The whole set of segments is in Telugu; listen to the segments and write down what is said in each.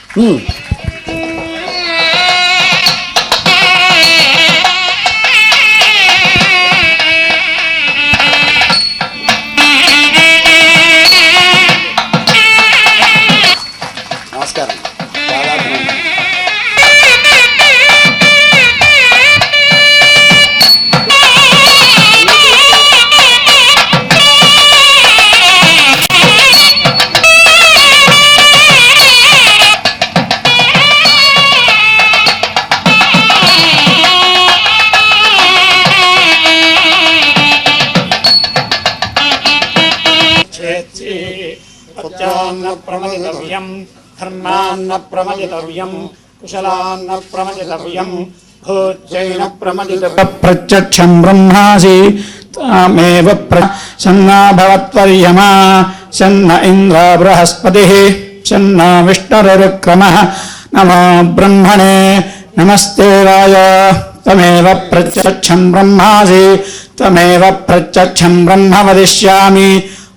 నమస్కారం. ప్రమదితవ్యం ధర్మాన్న ప్రమదితవ్యం కుశలాన్న ప్రమదితవ్యం భోజ్యైన ప్రమదితవ్యం ప్రత్యక్షం బ్రహ్మాసి తామేవ సన్నా భవత్వర్యమా సన్న ఇంద్ర బృహస్పతిః సన్న విష్ణురుక్రమః నమో బ్రహ్మణే నమస్తేవాయ తమేవ ప్రత్యక్షం బ్రహ్మాసి తమేవ ప్రత్యక్షం బ్రహ్మ వదిష్యామి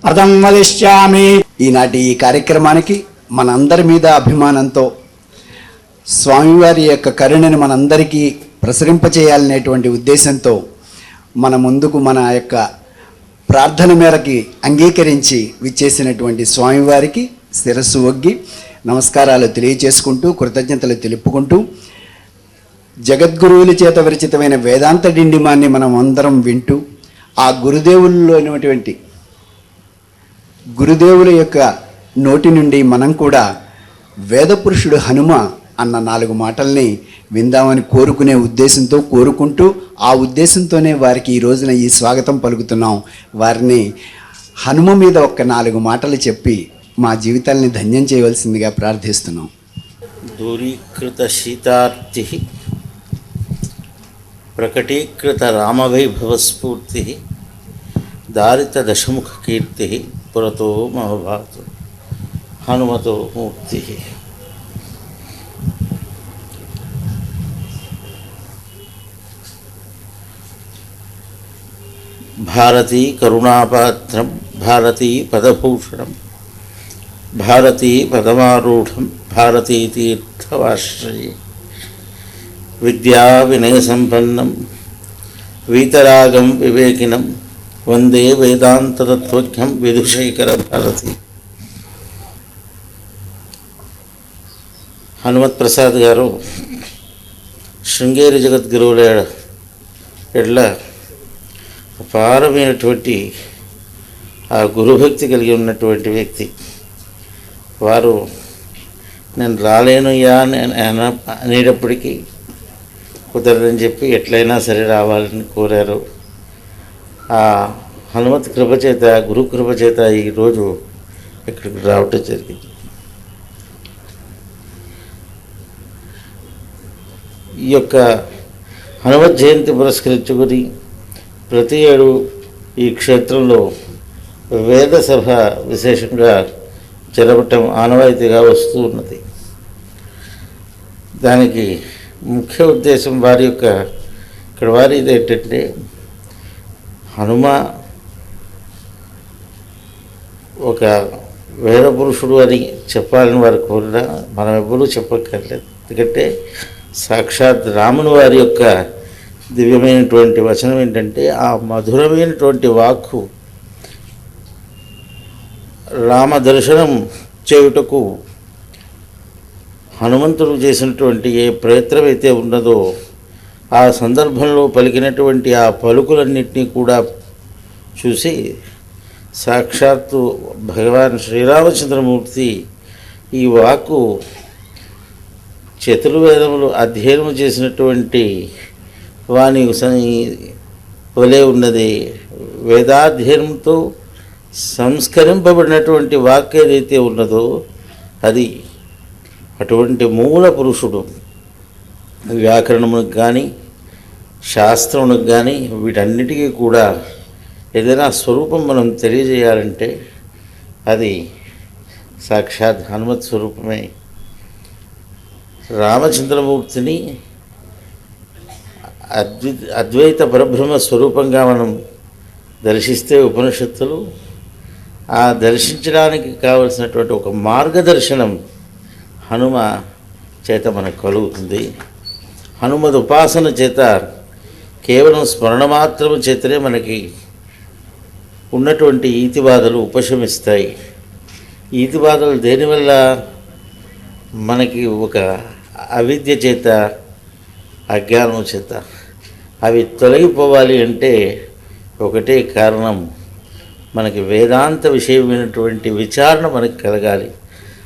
అర్థం వదిష్యామి. ఈనాటి ఈ కార్యక్రమానికి మనందరి మీద అభిమానంతో స్వామివారి యొక్క కరుణను మనందరికీ ప్రసరింపచేయాలనేటువంటి ఉద్దేశంతో మన ముందుకు మన యొక్క ప్రార్థన మేరకి అంగీకరించి విచ్చేసినటువంటి స్వామివారికి శిరస్సు ఒగ్గి నమస్కారాలు తెలియచేసుకుంటూ కృతజ్ఞతలు తెలుపుకుంటూ జగద్గురువుల చేత విరచితమైన వేదాంత డిండిమాన్ని మనం అందరం వింటూ ఆ గురుదేవుల్లోటువంటి గురుదేవుల యొక్క నోటి నుండి మనం కూడా వేదపురుషుడు హనుమ అన్న 4 మాటల్ని విందామని కోరుకునే ఉద్దేశంతో కోరుకుంటూ ఆ ఉద్దేశంతోనే వారికి ఈ రోజున ఈ స్వాగతం పలుకుతున్నాం. వారిని హనుమ మీద ఒక్క 4 మాటలు చెప్పి మా జీవితాల్ని ధన్యం చేయవలసిందిగా ప్రార్థిస్తున్నాం. దూరీకృత శీతార్తి ప్రకటీకృత రామవైభవస్ఫూర్తి దారిత దశముఖ కీర్తి పురతో మహాభారత హనుమతో మూర్తి. భారతీ కరుణాపాత్రం భారతీ పదభూషణం భారతీ పదమారూఢం భారతీ తీర్థవాశ్రయే విద్యా వినయ సంపన్నం వీతరాగం వివేకినం వందే వేదాంతతత్వజ్ఞం విధుశేఖర భారతి. హనుమత్ ప్రసాద్ గారు శృంగేరి జగద్గురువుల ఎడ్ల అపారమైనటువంటి ఆ గురుభక్తి కలిగి ఉన్నటువంటి వ్యక్తి. వారు నేను రాలేనుయా అనేటప్పటికీ కుదరదని చెప్పి ఎట్లయినా సరే రావాలని కోరారు. ఆ హనుమత్ కృపచేత గురు కృపచేత ఈరోజు ఇక్కడికి రావటం జరిగింది. ఈ యొక్క హనుమత్ జయంతి పురస్కరించుకొని ప్రతి ఏడు ఈ క్షేత్రంలో వేద సభ విశేషంగా జరపటం ఆనవాయితీగా వస్తూ ఉన్నది. దానికి ముఖ్య ఉద్దేశం ఇక్కడ వారిది ఏంటంటే హనుమ ఒక వేద పురుషుడు అని చెప్పాలని వారు కోరినా మనం ఎవ్వరూ చెప్పక్కర్లేదు. ఎందుకంటే సాక్షాత్ రాముని వారి యొక్క దివ్యమైనటువంటి వచనం ఏంటంటే ఆ మధురమైనటువంటి వాక్కు రామ దర్శనం చేయుటకు హనుమంతుడు చేసినటువంటి ఏ ప్రయత్నం అయితే ఉన్నదో ఆ సందర్భంలో పలికినటువంటి ఆ పలుకులన్నింటినీ కూడా చూసి సాక్షాత్తు భగవాన్ శ్రీరామచంద్రమూర్తి ఈ వాక్కు చతుర్వేదములు అధ్యయనం చేసినటువంటి వాని వలె ఉన్నది. వేదాధ్యయనంతో సంస్కరింపబడినటువంటి వాక్ ఏదైతే ఉన్నదో అది అటువంటి మూల పురుషుడు. వ్యాకరణమునికి కానీ శాస్త్రమునికి కానీ వీటన్నిటికీ కూడా ఏదైనా స్వరూపం మనం తెలియజేయాలంటే అది సాక్షాత్ హనుమత్ స్వరూపమే. రామచంద్రమూర్తిని అద్వైత పరబ్రహ్మ స్వరూపంగా మనం దర్శిస్తే ఉపనిషత్తులు ఆ దర్శించడానికి కావలసినటువంటి ఒక మార్గదర్శనం హనుమ చేత మనకు కలుగుతుంది. హనుమద్ ఉపాసన చేత కేవలం స్మరణ మాత్రము చేతనే మనకి ఉన్నటువంటి ఈతి బాధలు ఉపశమిస్తాయి. ఈతి బాధలు దేనివల్ల? మనకి ఒక అవిద్య చేత, అజ్ఞానం చేత. అవి తొలగిపోవాలి అంటే ఒకటే కారణం, మనకి వేదాంత విషయమైనటువంటి విచారణ మనకి కలగాలి.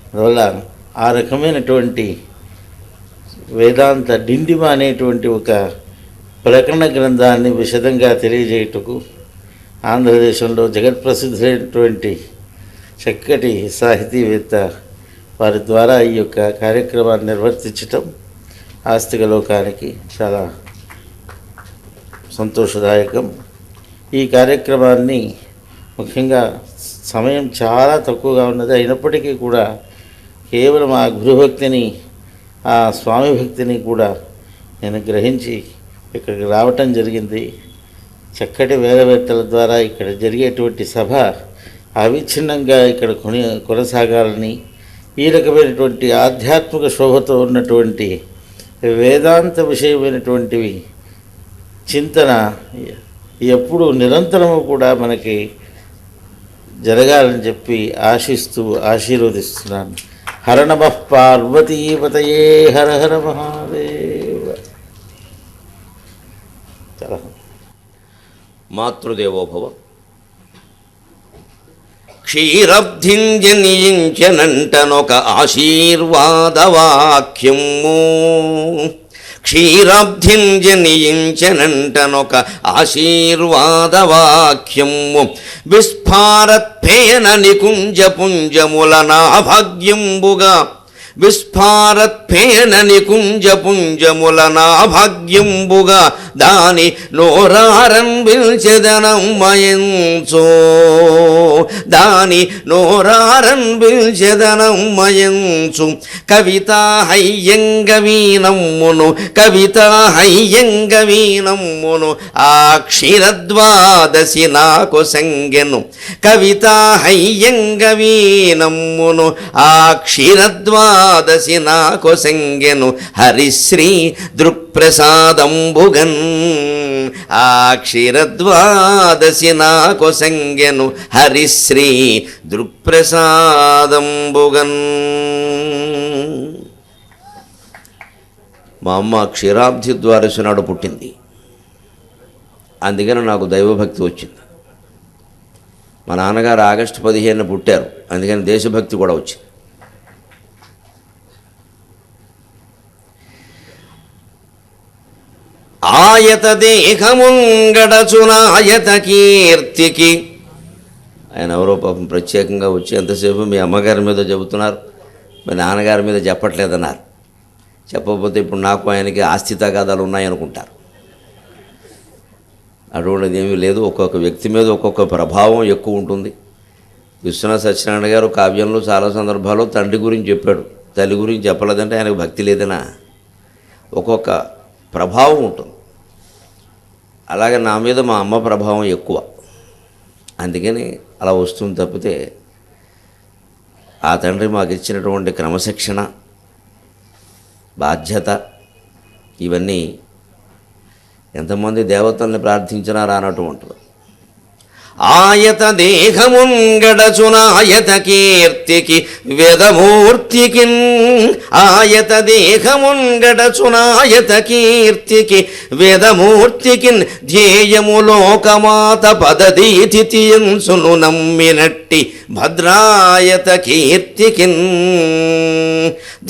అందువల్ల ఆ రకమైనటువంటి వేదాంత డిండిమ అనేటువంటి ఒక ప్రకరణ గ్రంథాన్ని విశదంగా తెలియజేయుటకు ఆంధ్రదేశంలో జగత్ప్రసిద్ధులైనటువంటి చక్కటి సాహితీవేత్త వారి ద్వారా ఈ యొక్క కార్యక్రమాన్ని నిర్వర్తించటం ఆస్తిక లోకానికి చాలా సంతోషదాయకం. ఈ కార్యక్రమాన్ని ముఖ్యంగా సమయం చాలా తక్కువగా ఉన్నది, అయినప్పటికీ కూడా కేవలం ఆ గురుభక్తిని, ఆ స్వామి భక్తిని కూడా నేను గ్రహించి ఇక్కడికి రావటం జరిగింది. చక్కటి వేదవేత్తల ద్వారా ఇక్కడ జరిగేటువంటి సభ అవిచ్ఛిన్నంగా ఇక్కడ కొనసాగాలని, ఈ రకమైనటువంటి ఆధ్యాత్మిక శోభతో ఉన్నటువంటి వేదాంత విషయమైనటువంటివి చింతన ఎప్పుడు నిరంతరము కూడా మనకి జరగాలని చెప్పి ఆశిస్తూ ఆశీర్వదిస్తున్నాను. హర నమః పార్వతీపతయే హర హర మహాదేవ. చాలా మాతృదేవోభవ. క్షీరబ్ధిం జనించనంటనొక ఆశీర్వాదవాక్యము, క్షీరబ్ధిం జనించనంటనొక ఆశీర్వాదవాక్యము, విస్ఫారత్పేన నికుంజ పుంజముల నాభాగ్యంబుగా, విస్ఫారత్పేన నికుంజ పుంజముల నాభాగ్యంబుగా, దాని నోరారన్ విల్చెదనమ్మయంచో, దాని నోరారన్ విల్చెదనమ్మయంచు, కవితా హయ్యంగవీనమ్మును, కవితా హయ్యంగవీనమ్మును, ఆ క్షీరద్వాదశి నాకు సంగెను, కవితా హయ్యంగవీనమ్మును, ఆ క్షీరద్వాదశి నాకు సంగెను, హరిశ్రీ దృక్ప్రసాదంబుగన్, ఆ క్షీరద్వాదశి నాకు సంగెను, హరిశ్రీ దృక్ప్రసాదంబుగన్. మా అమ్మ క్షీరాబ్ధి ద్వాదశి నాడు పుట్టింది, అందుకని నాకు దైవభక్తి వచ్చింది. మా నాన్నగారు ఆగస్టు 15 పుట్టారు, అందుకని దేశభక్తి కూడా వచ్చింది. ఆయత దేహముంగడచునాయత కీర్తికి, ఆయన ఎవరో పాపం ప్రత్యేకంగా వచ్చి ఎంతసేపు మీ అమ్మగారి మీద చెబుతున్నారు, మీ నాన్నగారి మీద చెప్పట్లేదన్నారు. చెప్పకపోతే ఇప్పుడు నాకు ఆయనకి ఆస్తి తగాదాలు ఉన్నాయనుకుంటారు. అటువంటిది ఏమీ లేదు. ఒక్కొక్క వ్యక్తి మీద ఒక్కొక్క ప్రభావం ఎక్కువ ఉంటుంది. విశ్వనాథ సత్యనారాయణ గారు కావ్యంలో చాలా సందర్భాల్లో తండ్రి గురించి చెప్పాడు, తల్లి గురించి చెప్పలేదంటే ఆయనకు భక్తి లేదనా. ఒక్కొక్క ప్రభావం ఉంటుంది. అలాగే నా మీద మా అమ్మ ప్రభావం ఎక్కువ, అందుకని అలా వస్తుంది తప్పితే ఆ తండ్రి మాకు ఇచ్చినటువంటి క్రమశిక్షణ, బాధ్యత, ఇవన్నీ ఎంతమంది దేవతల్ని ప్రార్థించినా రానట్టు ఉంటుంది. ఆయత దేహముంగడచునాయత కీర్తికి వేదమూర్తికిన్, ఆయత దేహముంగడచునాయత కీర్తికి వేదమూర్తికిన్, ధ్యేయము లోకమాత పదదీతియంసును నమ్మినట్టి భద్రాయత కీర్తికిన్,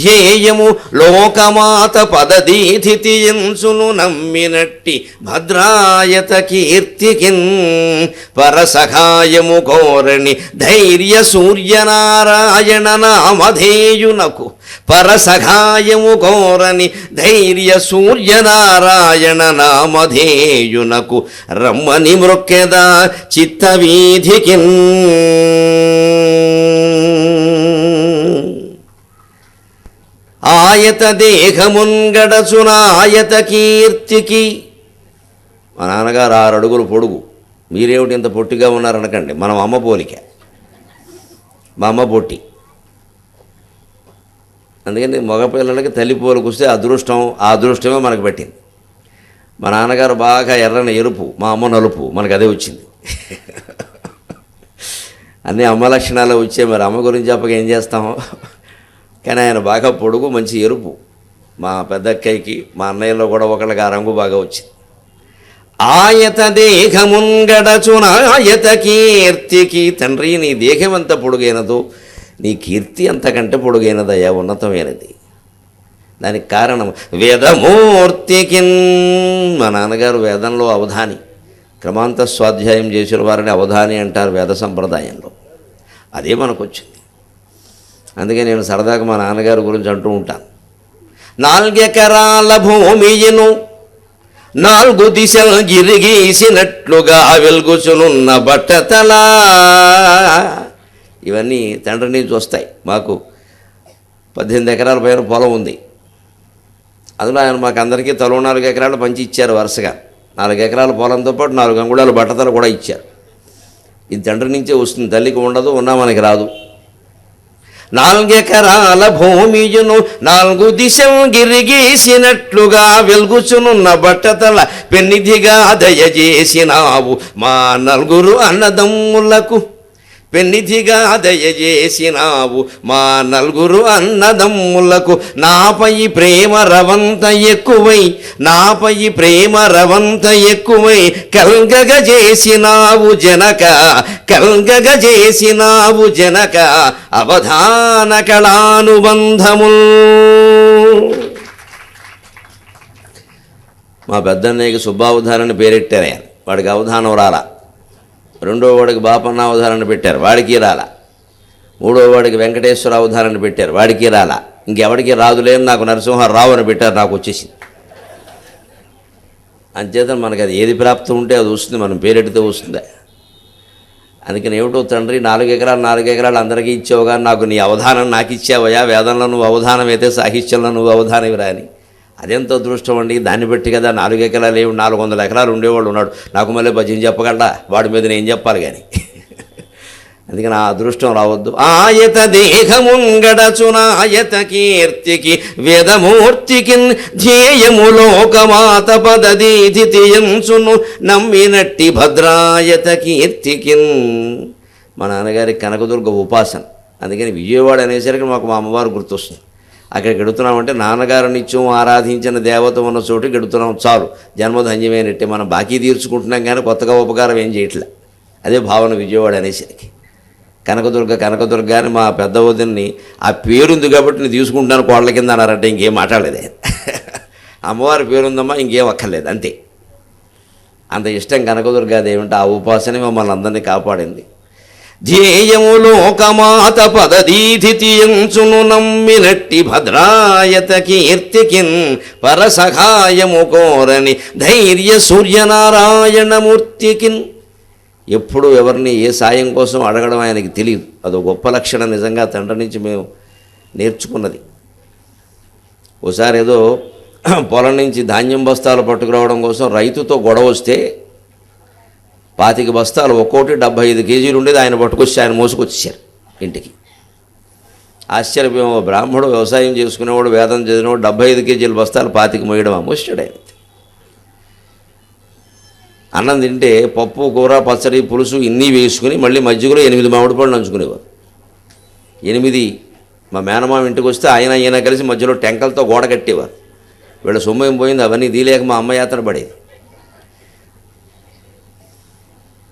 ధ్యేయము లోకమాత పదదీతియంసును నమ్మినట్టి భద్రాయత కీర్తికిన్, పరసఖాయము కోరని ధైర్య సూర్యనారాయణ నామధేయునకు, పరసఖాయము కోరని ధైర్య సూర్యనారాయణ నామధేయునకు, రమ్మని మృక్కెదా చిత్తవీధికిన్. ఆయత దేహముంగడచునాయత కీర్తికి. మా నాన్నగారు 6 అడుగులు పొడుగు, మీరేమిటి ఇంత పొట్టిగా ఉన్నారనకండి, మనం అమ్మ పోలిక, మా అమ్మ పొట్టి. అందుకని మగపిల్లలకి తల్లి పోలికి వస్తే అదృష్టం, ఆ అదృష్టమే మనకు పట్టింది. మా నాన్నగారు బాగా ఎర్రని ఎరుపు, మా అమ్మ నలుపు, మనకు అదే వచ్చింది. అన్నీ అమ్మ లక్షణాలు వచ్చాయి. మరి అమ్మ గురించి చెప్పక ఏం చేస్తాము. కానీ ఆయన బాగా పొడుగు, మంచి ఎరుపు. మా పెద్ద అక్కయ్యకి, మా అన్నయ్యలో కూడా ఒకళ్ళకి ఆ రంగు బాగా వచ్చింది. ఆయత దేహముంగడచునాయత కీర్తికి, తండ్రి నీ దేహం ఎంత పొడుగైనదో నీ కీర్తి అంతకంటే పొడుగైనదయ్యా, ఉన్నతమైనది. దానికి కారణం వేదమూర్తికి. మా నాన్నగారు వేదంలో అవధాని, క్రమాంత స్వాధ్యాయం చేసిన వారిని అవధాని అంటారు వేద సంప్రదాయంలో. అదే మనకు వచ్చింది. అందుకే నేను సరదాగా మా నాన్నగారి గురించి అంటూ ఉంటాను. 4 ఎకరాల భూమియును 4 దిశలు గిరిగీసినట్లుగా వెలుగుచునున్న బట్టతల. ఇవన్నీ తండ్రి నుంచి వస్తాయి. మాకు 18 ఎకరాల పైన పొలం ఉంది. అందులో ఆయన మాకు అందరికీ తలో 4 ఎకరాలు పంచి ఇచ్చారు. వరుసగా 4 ఎకరాల పొలంతో పాటు 4 అంగుళాల బట్టతలు కూడా ఇచ్చారు. ఇది తండ్రి నుంచే వస్తుంది. తల్లికి ఉండదు, ఉన్నా మనకి రాదు. 4 ఎకరాల భూమియును 4 దిశలు గిరిగీసినట్లుగా వెలుగుచునున్న బట్టతల పెన్నిధిగా దయచేసినావు మా 4 అన్నదమ్ములకు. పెన్నిధిగా దయచేసినావు మా 4 అన్నదమ్ములకు. నాపై ప్రేమ రవంత ఎక్కువై, నాపై ప్రేమ రవంత ఎక్కువై కల్గగజేసినావు జనక, కల్గగజేసినావు జనక అవధాన కళానుబంధముల్. మా పెద్దన్నయ్యకి సుబ్బావధానని పేరెట్టారు. ఆయన వాడికి అవధానం రాలా. 2వ వాడికి బాపన్న అవధారణ పెట్టారు, వాడికి రాలా. 3వ వాడికి వెంకటేశ్వర అవధారణ పెట్టారు, వాడికి రాలా. ఇంకెవడికి రాదులేని నాకు నరసింహారావు అని పెట్టారు, నాకు వచ్చేసింది. అంచేత మనకి అది ఏది ప్రాప్తం ఉంటే అది వస్తుంది, మనం పేరెడితే వస్తుంది. అందుకని ఏమిటో తండ్రి 4 ఎకరాలు అందరికీ ఇచ్చావు కానీ నాకు నీ అవధానం నాకు ఇచ్చావయ్యా. వేదంలో నువ్వు అవధానం అయితే సాహిత్యంలో నువ్వు అవధానం రాని. అదెంత అదృష్టం అండి. దాన్ని బట్టి కదా 4 ఎకరాలు ఏమి 400 ఎకరాలు ఉండేవాళ్ళు ఉన్నాడు. నాకు మళ్ళీ భజన చెప్పగలడా? వాడి మీద నేను చెప్పాలి కానీ. అందుకని ఆ అదృష్టం రావద్దు. ఆయత దేహముంగడచునాయత కీర్తికి వేదమూర్తికి ధ్యేయములోకమాత పదదీతియంచును నమ్మినట్టి భద్రాయత కీర్తికి. మా నాన్నగారికి కనకదుర్గ ఉపాసన. అందుకని విజయవాడ అనేసరికి మాకు మా అమ్మవారు గుర్తొస్తుంది. అక్కడికి గెడుతున్నామంటే నాన్నగారు నిత్యం ఆరాధించిన దేవత ఉన్న చోటు గెడుతున్నాం, చాలు జన్మధన్యమైనట్టే. మనం బాకీ తీర్చుకుంటున్నాం కానీ కొత్తగా ఉపకారం ఏం చేయట్లే. అదే భావన విజయవాడ అనేసరికి. కనకదుర్గ అని మా పెద్ద వదిన్ని ఆ పేరుంది కాబట్టి నేను తీసుకుంటాను కోళ్ళ కింద అన్నారంటే ఇంకేం మాట్లాడలేదు. అమ్మవారి పేరుందమ్మా, ఇంకేం అక్కర్లేదు, అంతే. అంత ఇష్టం కనకదుర్గాదేవంటే. ఆ ఉపాసనే మమ్మల్ని అందరినీ కాపాడింది. ధ్యేయములోకమాత పదదీతియంచును నమ్మినట్టి భద్రాయత కీర్తికిన్ పరసహాయము కోరని ధైర్య సూర్యనారాయణమూర్తికిన్. ఎప్పుడు ఎవరిని ఏ సాయం కోసం అడగడం ఆయనకి తెలియదు. అదో గొప్ప లక్షణం నిజంగా తండ్రి నుంచి మేము నేర్చుకున్నది. ఓసారి ఏదో పొలం నుంచి ధాన్యం బస్తాలు పట్టుకురావడం కోసం రైతుతో గొడవ వస్తే 25 బస్తాలు ఒక్కోటి 75 కేజీలు ఉండేది. ఆయన పట్టుకొచ్చి ఆయన మోసుకొచ్చారు ఇంటికి. ఆశ్చర్యపోయాం. బ్రాహ్మడు వ్యవసాయం చేసుకునేవాడు, వేదం చదివినవాడు 75 కేజీల బస్తాలు 25 మోయడం మోసాడు ఆయన. అన్నం తింటే పప్పు, కూర, పచ్చడి, పులుసు ఇన్ని వేసుకుని మళ్ళీ మజ్జిగలో 8 మామిడి పళ్ళు నంచుకునేవారు. 8 మా మేనమామ ఇంటికి వస్తే ఈయన కలిసి మధ్యలో టెంకలతో గోడ కట్టేవారు. వీళ్ళ సొమ్మేం పోయింది, అవన్నీ తీలేక మా అమ్మ యాత్ర పడేది.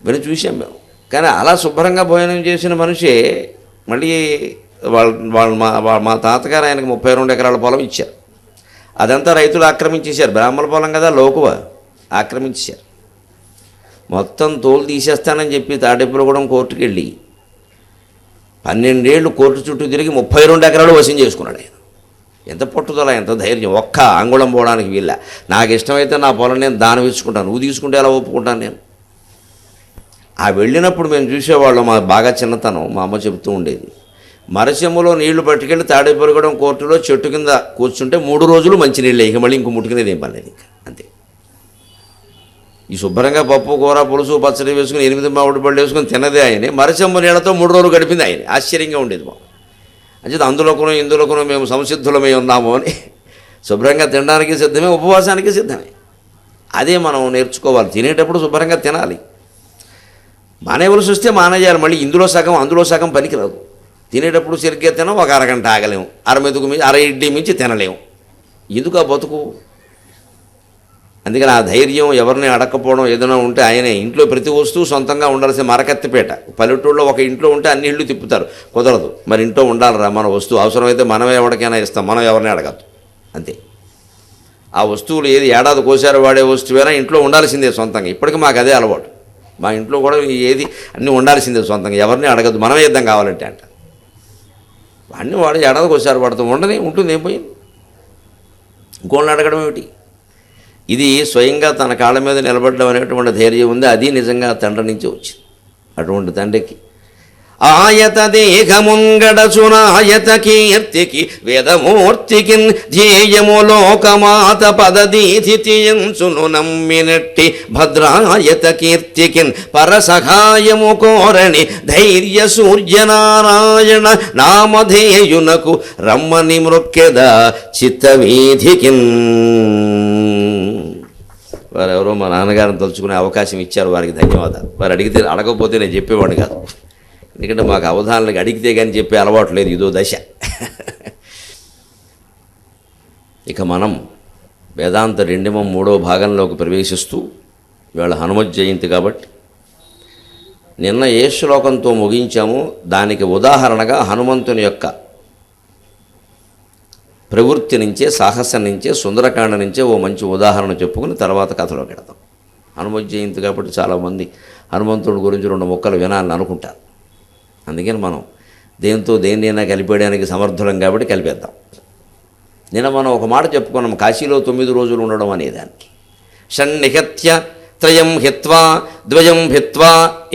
విని చూసాం మేము. కానీ అలా శుభ్రంగా భోజనం చేసిన మనిషి మళ్ళీ మా తాతగారు ఆయనకు 32 ఎకరాల పొలం ఇచ్చారు. అదంతా రైతులు ఆక్రమించేశారు. బ్రాహ్మణ పొలం కదా, లోకువ ఆక్రమించేశారు. మొత్తం తోలు తీసేస్తానని చెప్పి తాడేపులగూడెం కోర్టుకు వెళ్ళి 12 ఏళ్ళు కోర్టు చుట్టూ తిరిగి 32 ఎకరాలు వశం చేసుకున్నాడు ఆయన. ఎంత పట్టుదల, ఎంత ధైర్యం. ఒక్క అంగుళం పోవడానికి వీళ్ళ. నాకు ఇష్టమైతే నా పొలం నేను దానం ఇచ్చుకుంటాను, నువ్వు తీసుకుంటే ఎలా ఒప్పుకుంటాను నేను? ఆ వెళ్ళినప్పుడు మేము చూసేవాళ్ళం. మా బాగా చిన్నతనం, మా అమ్మ చెబుతూ ఉండేది. మరచెమ్మలో నీళ్లు పట్టుకెళ్ళి తాడేపులగూడెం కోర్టులో చెట్టు కింద కూర్చుంటే 3 రోజులు మంచినీళ్ళే, ఇక మళ్ళీ ఇంకో ముట్టుకునేది ఏం పర్లేదు ఇంకా, అంతే. ఈ శుభ్రంగా పప్పు, కూర, పులుసు, పచ్చడి వేసుకుని 8 మామిడి పళ్ళు వేసుకుని తిన్నదే ఆయనే. మరచెమ్మ నీళ్ళతో 3 రోజులు గడిపింది ఆయన. ఆశ్చర్యంగా ఉండేది బాబు. అంచేత అందులోకును ఇందులోకును మేము సంసిద్ధులమై ఉన్నాము అని శుభ్రంగా తినడానికి సిద్ధమే, ఉపవాసానికి సిద్ధమే. అదే మనం నేర్చుకోవాలి. తినేటప్పుడు శుభ్రంగా తినాలి. మానేవలసి వస్తే మానేయాలి. మళ్ళీ ఇందులో సగం అందులో సగం పనికిరాదు. తినేటప్పుడు సరిగ్గా తినం, ఒక అరగంట ఆగలేము, అర ఇడ్లీ మించి తినలేము. ఎందుకు ఆ బతుకు? అందుకని ఆ ధైర్యం ఎవరిని అడగకపోవడం ఏదైనా ఉంటే ఆయనే. ఇంట్లో ప్రతి వస్తువు సొంతంగా ఉండాల్సిన మరకత్తిపేట. పల్లెటూళ్ళలో ఒక ఇంట్లో ఉంటే అన్ని ఇళ్ళు తిప్పుతారు, కుదరదు. మరి ఇంట్లో ఉండాలిరా మన వస్తువు. అవసరమైతే మనమే ఎవరికైనా ఇస్తాం, మనం ఎవరిని అడగద్దు, అంతే. ఆ వస్తువులు ఏది ఏడాది కోసారి వాడే వస్తువైనా ఇంట్లో ఉండాల్సిందే సొంతంగా. ఇప్పటికీ మాకు అదే అలవాటు. మా ఇంట్లో కూడా ఏది అన్నీ ఉండాల్సిందే సొంతంగా, ఎవరిని అడగద్దు, మనమే ఇద్దాం కావాలంటే అంట. అన్నీ వాడు ఏడాదికి ఒకసారి పడుతూ ఉండని ఉంటుంది, ఏం పోయింది, ఇంకోళ్ళని అడగడం ఏమిటి? ఇది స్వయంగా తన కాళ్ళ మీద నిలబడడం అనేటువంటి ధైర్యం ఉంది. అది నిజంగా తండ్రి నుంచి వచ్చింది. అటువంటి తండ్రికి ఆయత దేహముంగడచునాయత కీర్తికి వేదమూర్తికి ధ్యేయము లోకమాత పదదీతియంచును నమ్మినట్టి భద్రాయత కీర్తికిన్ పరసహాయము కోరణి ధైర్య సూర్యనారాయణ నామధేయునకు రమ్మని మృక్కెద చిత్తవీధికిన్. వారెవరో మా నాన్నగారిని తలుచుకునే అవకాశం ఇచ్చారు, వారికి ధన్యవాదాలు. వారు అడగకపోతే నేను చెప్పేవాడిని కాదు. ఎందుకంటే మాకు అవధానాలకు అడిగితే కానీ చెప్పే అలవాటు లేదు, ఇదో దశ. ఇక మనం వేదాంత రెండిమం 3వ భాగంలోకి ప్రవేశిస్తూ, ఇవాళ హనుమత్ జయంతి కాబట్టి నిన్న ఏ శ్లోకంతో ముగించామో దానికి ఉదాహరణగా హనుమంతుని యొక్క ప్రవృత్తి నుంచే, సాహసం నుంచే, సుందరకాండ నుంచే ఓ మంచి ఉదాహరణ చెప్పుకుని తర్వాత కథలోకి వెడతాం. హనుమత్ జయంతి కాబట్టి చాలామంది హనుమంతుడి గురించి 2 ముక్కలు వినాలని అనుకుంటారు. అందుకని మనం దేన్నైనా కలిపేయడానికి సమర్థులం కాబట్టి కలిపేద్దాం. నిన్న మనం ఒక మాట చెప్పుకున్నాం, కాశీలో 9 రోజులు ఉండడం అనేదానికి. షణ్నిహత్య త్రయం హిత్వా ద్వయం హిత్వా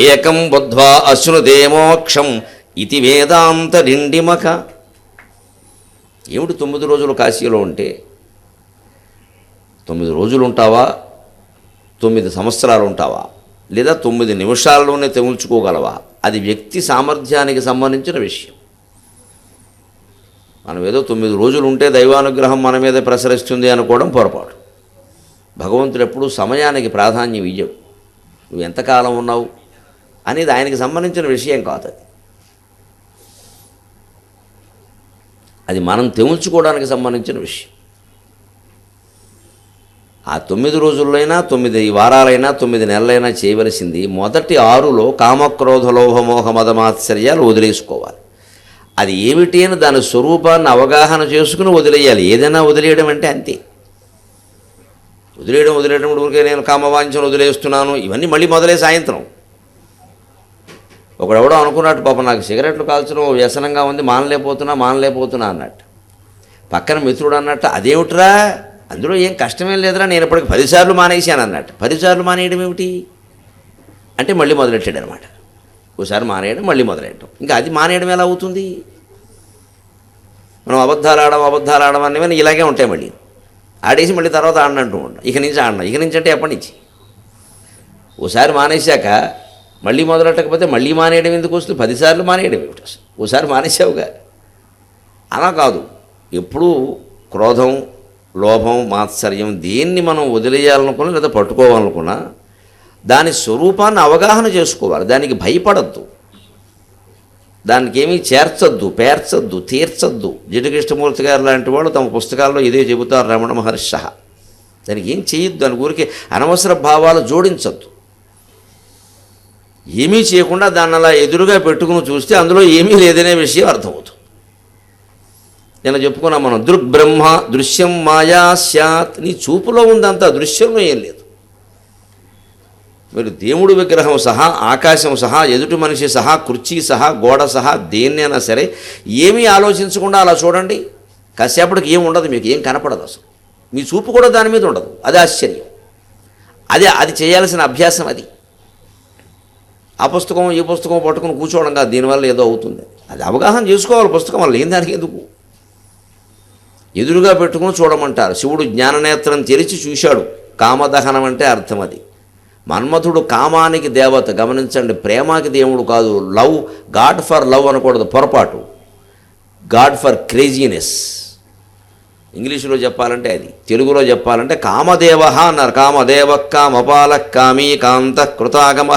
ఏకం బుద్ధ్వా అశ్నుతే మోక్షం ఇది వేదాంత డిండిమక. ఏమిటి 9 రోజులు కాశీలో ఉంటే? 9 రోజులు ఉంటావా, 9 సంవత్సరాలు ఉంటావా, లేదా 9 నిమిషాల్లోనే తెముల్చుకోగలవా? అది వ్యక్తి సామర్థ్యానికి సంబంధించిన విషయం. మనం ఏదో 9 రోజులు ఉంటే దైవానుగ్రహం మన మీద ప్రసరిస్తుంది అనుకోవడం పొరపాటు. భగవంతుడు ఎప్పుడూ సమయానికి ప్రాధాన్యం ఇయ్యడు. నువ్వు ఎంతకాలం ఉన్నావు అనేది ఆయనకి సంబంధించిన విషయం కాదు. అది మనం తెముల్చుకోవడానికి సంబంధించిన విషయం. ఆ 9 రోజులైనా 9 వారాలైనా 9 నెలలైనా చేయవలసింది మొదటి 6లో కామక్రోధ లోభమోహ మదమాత్సర్యాలు వదిలేసుకోవాలి. అది ఏమిటి అని దాని స్వరూపాన్ని అవగాహన చేసుకుని వదిలేయాలి. ఏదైనా వదిలేయడం అంటే అంతే. వదిలేయడం ఊరికే నేను కామవాంఛను వదిలేస్తున్నాను ఇవన్నీ మళ్ళీ మొదలే సాయంత్రం. ఒకడెవడో అనుకున్నట్టు, పాపం నాకు సిగరెట్లు కాల్చడం వ్యసనంగా ఉంది, మానలేకపోతున్నా అన్నట్టు. పక్కన మిత్రుడు అన్నట్టు, అదేమిట్రా అందులో ఏం కష్టమేం లేదురా, నేను ఇప్పటికి 10 సార్లు మానేశాను అన్నట్టు. 10 సార్లు మానేయడం ఏమిటి అంటే మళ్ళీ మొదలెట్టాడు అనమాట. ఒకసారి మానేయడం, మళ్ళీ మొదలెట్టడం. ఇంకా అది మానేయడం ఎలా అవుతుంది? మనం అబద్ధాలు ఆడడం అనేవి ఇలాగే ఉంటాయి. మళ్ళీ ఆడేసి మళ్ళీ తర్వాత ఆడినంటూ ఉంటాం. ఇక నుంచి అంటే ఎప్పటి నుంచి? ఓసారి మానేశాక మళ్ళీ మొదలెట్టకపోతే మళ్ళీ మానేయడం ఎందుకు వస్తుంది? 10 సార్లు మానేయడం ఏమిటి అసలు? ఓసారి మానేసావుగా. అలా కాదు, ఎప్పుడూ క్రోధం, లోభం, మాత్సర్యం దేన్ని మనం వదిలేయాలనుకున్నా లేదా పట్టుకోవాలనుకున్నా దాని స్వరూపాన్ని అవగాహన చేసుకోవాలి. దానికి భయపడద్దు, దానికి ఏమీ చేర్చద్దు, పేర్చద్దు, తీర్చద్దు. జిడ్డుకృష్ణమూర్తి గారు లాంటి వాళ్ళు తమ పుస్తకాల్లో ఇదే చెబుతారు, రమణ మహర్షి. దానికి ఏం చేయొద్దు, దాని ఊరికి అనవసర భావాలు జోడించద్దు. ఏమీ చేయకుండా దాన్ని అలా ఎదురుగా పెట్టుకుని చూస్తే అందులో ఏమీ లేదనే విషయం అర్థమవుతుంది. నేను చెప్పుకున్నాం మనం, దృగ్బ్రహ్మ దృశ్యం మాయా స్యాత్. నీ చూపులో ఉందంతా, దృశ్యంలో ఏం లేదు. మీరు దేవుడు విగ్రహం సహా, ఆకాశం సహా, ఎదుటి మనిషి సహా, కుర్చీ సహా, గోడ సహా దేన్నైనా సరే ఏమీ ఆలోచించకుండా అలా చూడండి, కాసేపటికి ఏం ఉండదు, మీకు ఏం కనపడదు అసలు. మీ చూపు కూడా దాని మీద ఉండదు. అది ఆశ్చర్యం. అది చేయాల్సిన అభ్యాసం. అది ఆ పుస్తకం ఈ పుస్తకం పట్టుకుని కూర్చోవడం కాదు, దీనివల్ల ఏదో అవుతుంది. అది అవగాహన చేసుకోవాలి. పుస్తకం వల్ల ఏం దానికి ఎందుకు? ఎదురుగా పెట్టుకుని చూడమంటారు. శివుడు జ్ఞాననేత్రం తెరిచి చూశాడు. కామదహనం అంటే అర్థం అది. మన్మథుడు కామానికి దేవత. గమనించండి, ప్రేమకి దేవుడు కాదు. లవ్, గాడ్ ఫర్ లవ్ అనకూడదు, పొరపాటు. God for craziness. ఇంగ్లీషులో చెప్పాలంటే అది, తెలుగులో చెప్పాలంటే కామదేవ అన్నారు. కామదేవ కామపాల కామీ కాంత కృతాగమ.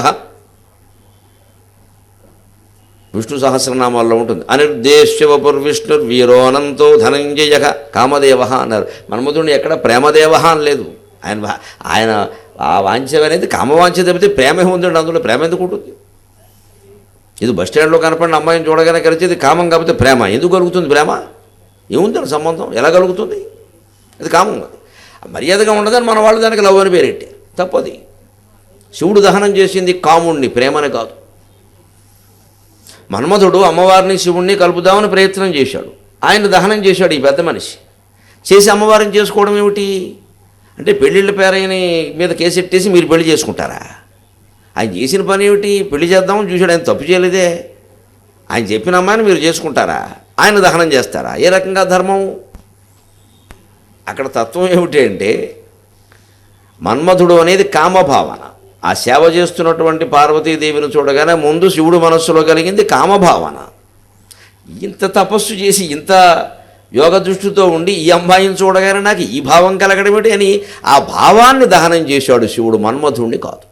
విష్ణు సహస్రనామాల్లో ఉంటుంది. అనిర్దేశ్యవపుర్విష్ణుర్ వీరోనంతో ధనంజయ కామదేవ అన్నారు. మన్మధుడిని ఎక్కడ ప్రేమదేవ అని లేదు. ఆయన ఆ వాంఛ అనేది కామవాంఛ తప్పితే ప్రేమ ఉందండి. అందులో ప్రేమ ఎందుకు ఉంటుంది? ఇది బస్ స్టాండ్లో కనపడిన అమ్మాయిని చూడగానే కలిసేది కామం, కాకపోతే ప్రేమ ఎందుకు కలుగుతుంది? ప్రేమ ఏముందని సంబంధం, ఎలా కలుగుతుంది? అది కామం. మర్యాదగా ఉండదని మన వాళ్ళు దానికి లవ్ అని పేరెట్టే, తప్పది. శివుడు దహనం చేసింది కాముణ్ణి, ప్రేమని కాదు. మన్మధుడు అమ్మవారిని శివుణ్ణి కలుపుదామని ప్రయత్నం చేశాడు. ఆయన దహనం చేశాడు ఈ పెద్ద మనిషి. చేసి అమ్మవారిని చేసుకోవడం ఏమిటి అంటే, పెళ్ళిళ్ళ పేరైన మీద కేసెట్టేసి మీరు పెళ్లి చేసుకుంటారా? ఆయన చేసిన పని ఏమిటి? పెళ్లి చేద్దామని చూశాడు. ఆయన తప్పు చేయలేదే. ఆయన చెప్పిన అమ్మాయిని మీరు చేసుకుంటారా? ఆయన దహనం చేస్తారా? ఏ రకంగా ధర్మం? అక్కడ తత్వం ఏమిటి అంటే, మన్మధుడు అనేది కామభావన. ఆ సేవ చేస్తున్నటువంటి పార్వతీదేవిని చూడగానే ముందు శివుడు మనస్సులో కలిగింది కామభావన. ఇంత తపస్సు చేసి ఇంత యోగ దృష్టితో ఉండి ఈ అమ్మాయిని చూడగానే నాకు ఈ భావం కలగడమేటి అని ఆ భావాన్ని దహనం చేశాడు శివుడు, మన్మధుడిని కాదు.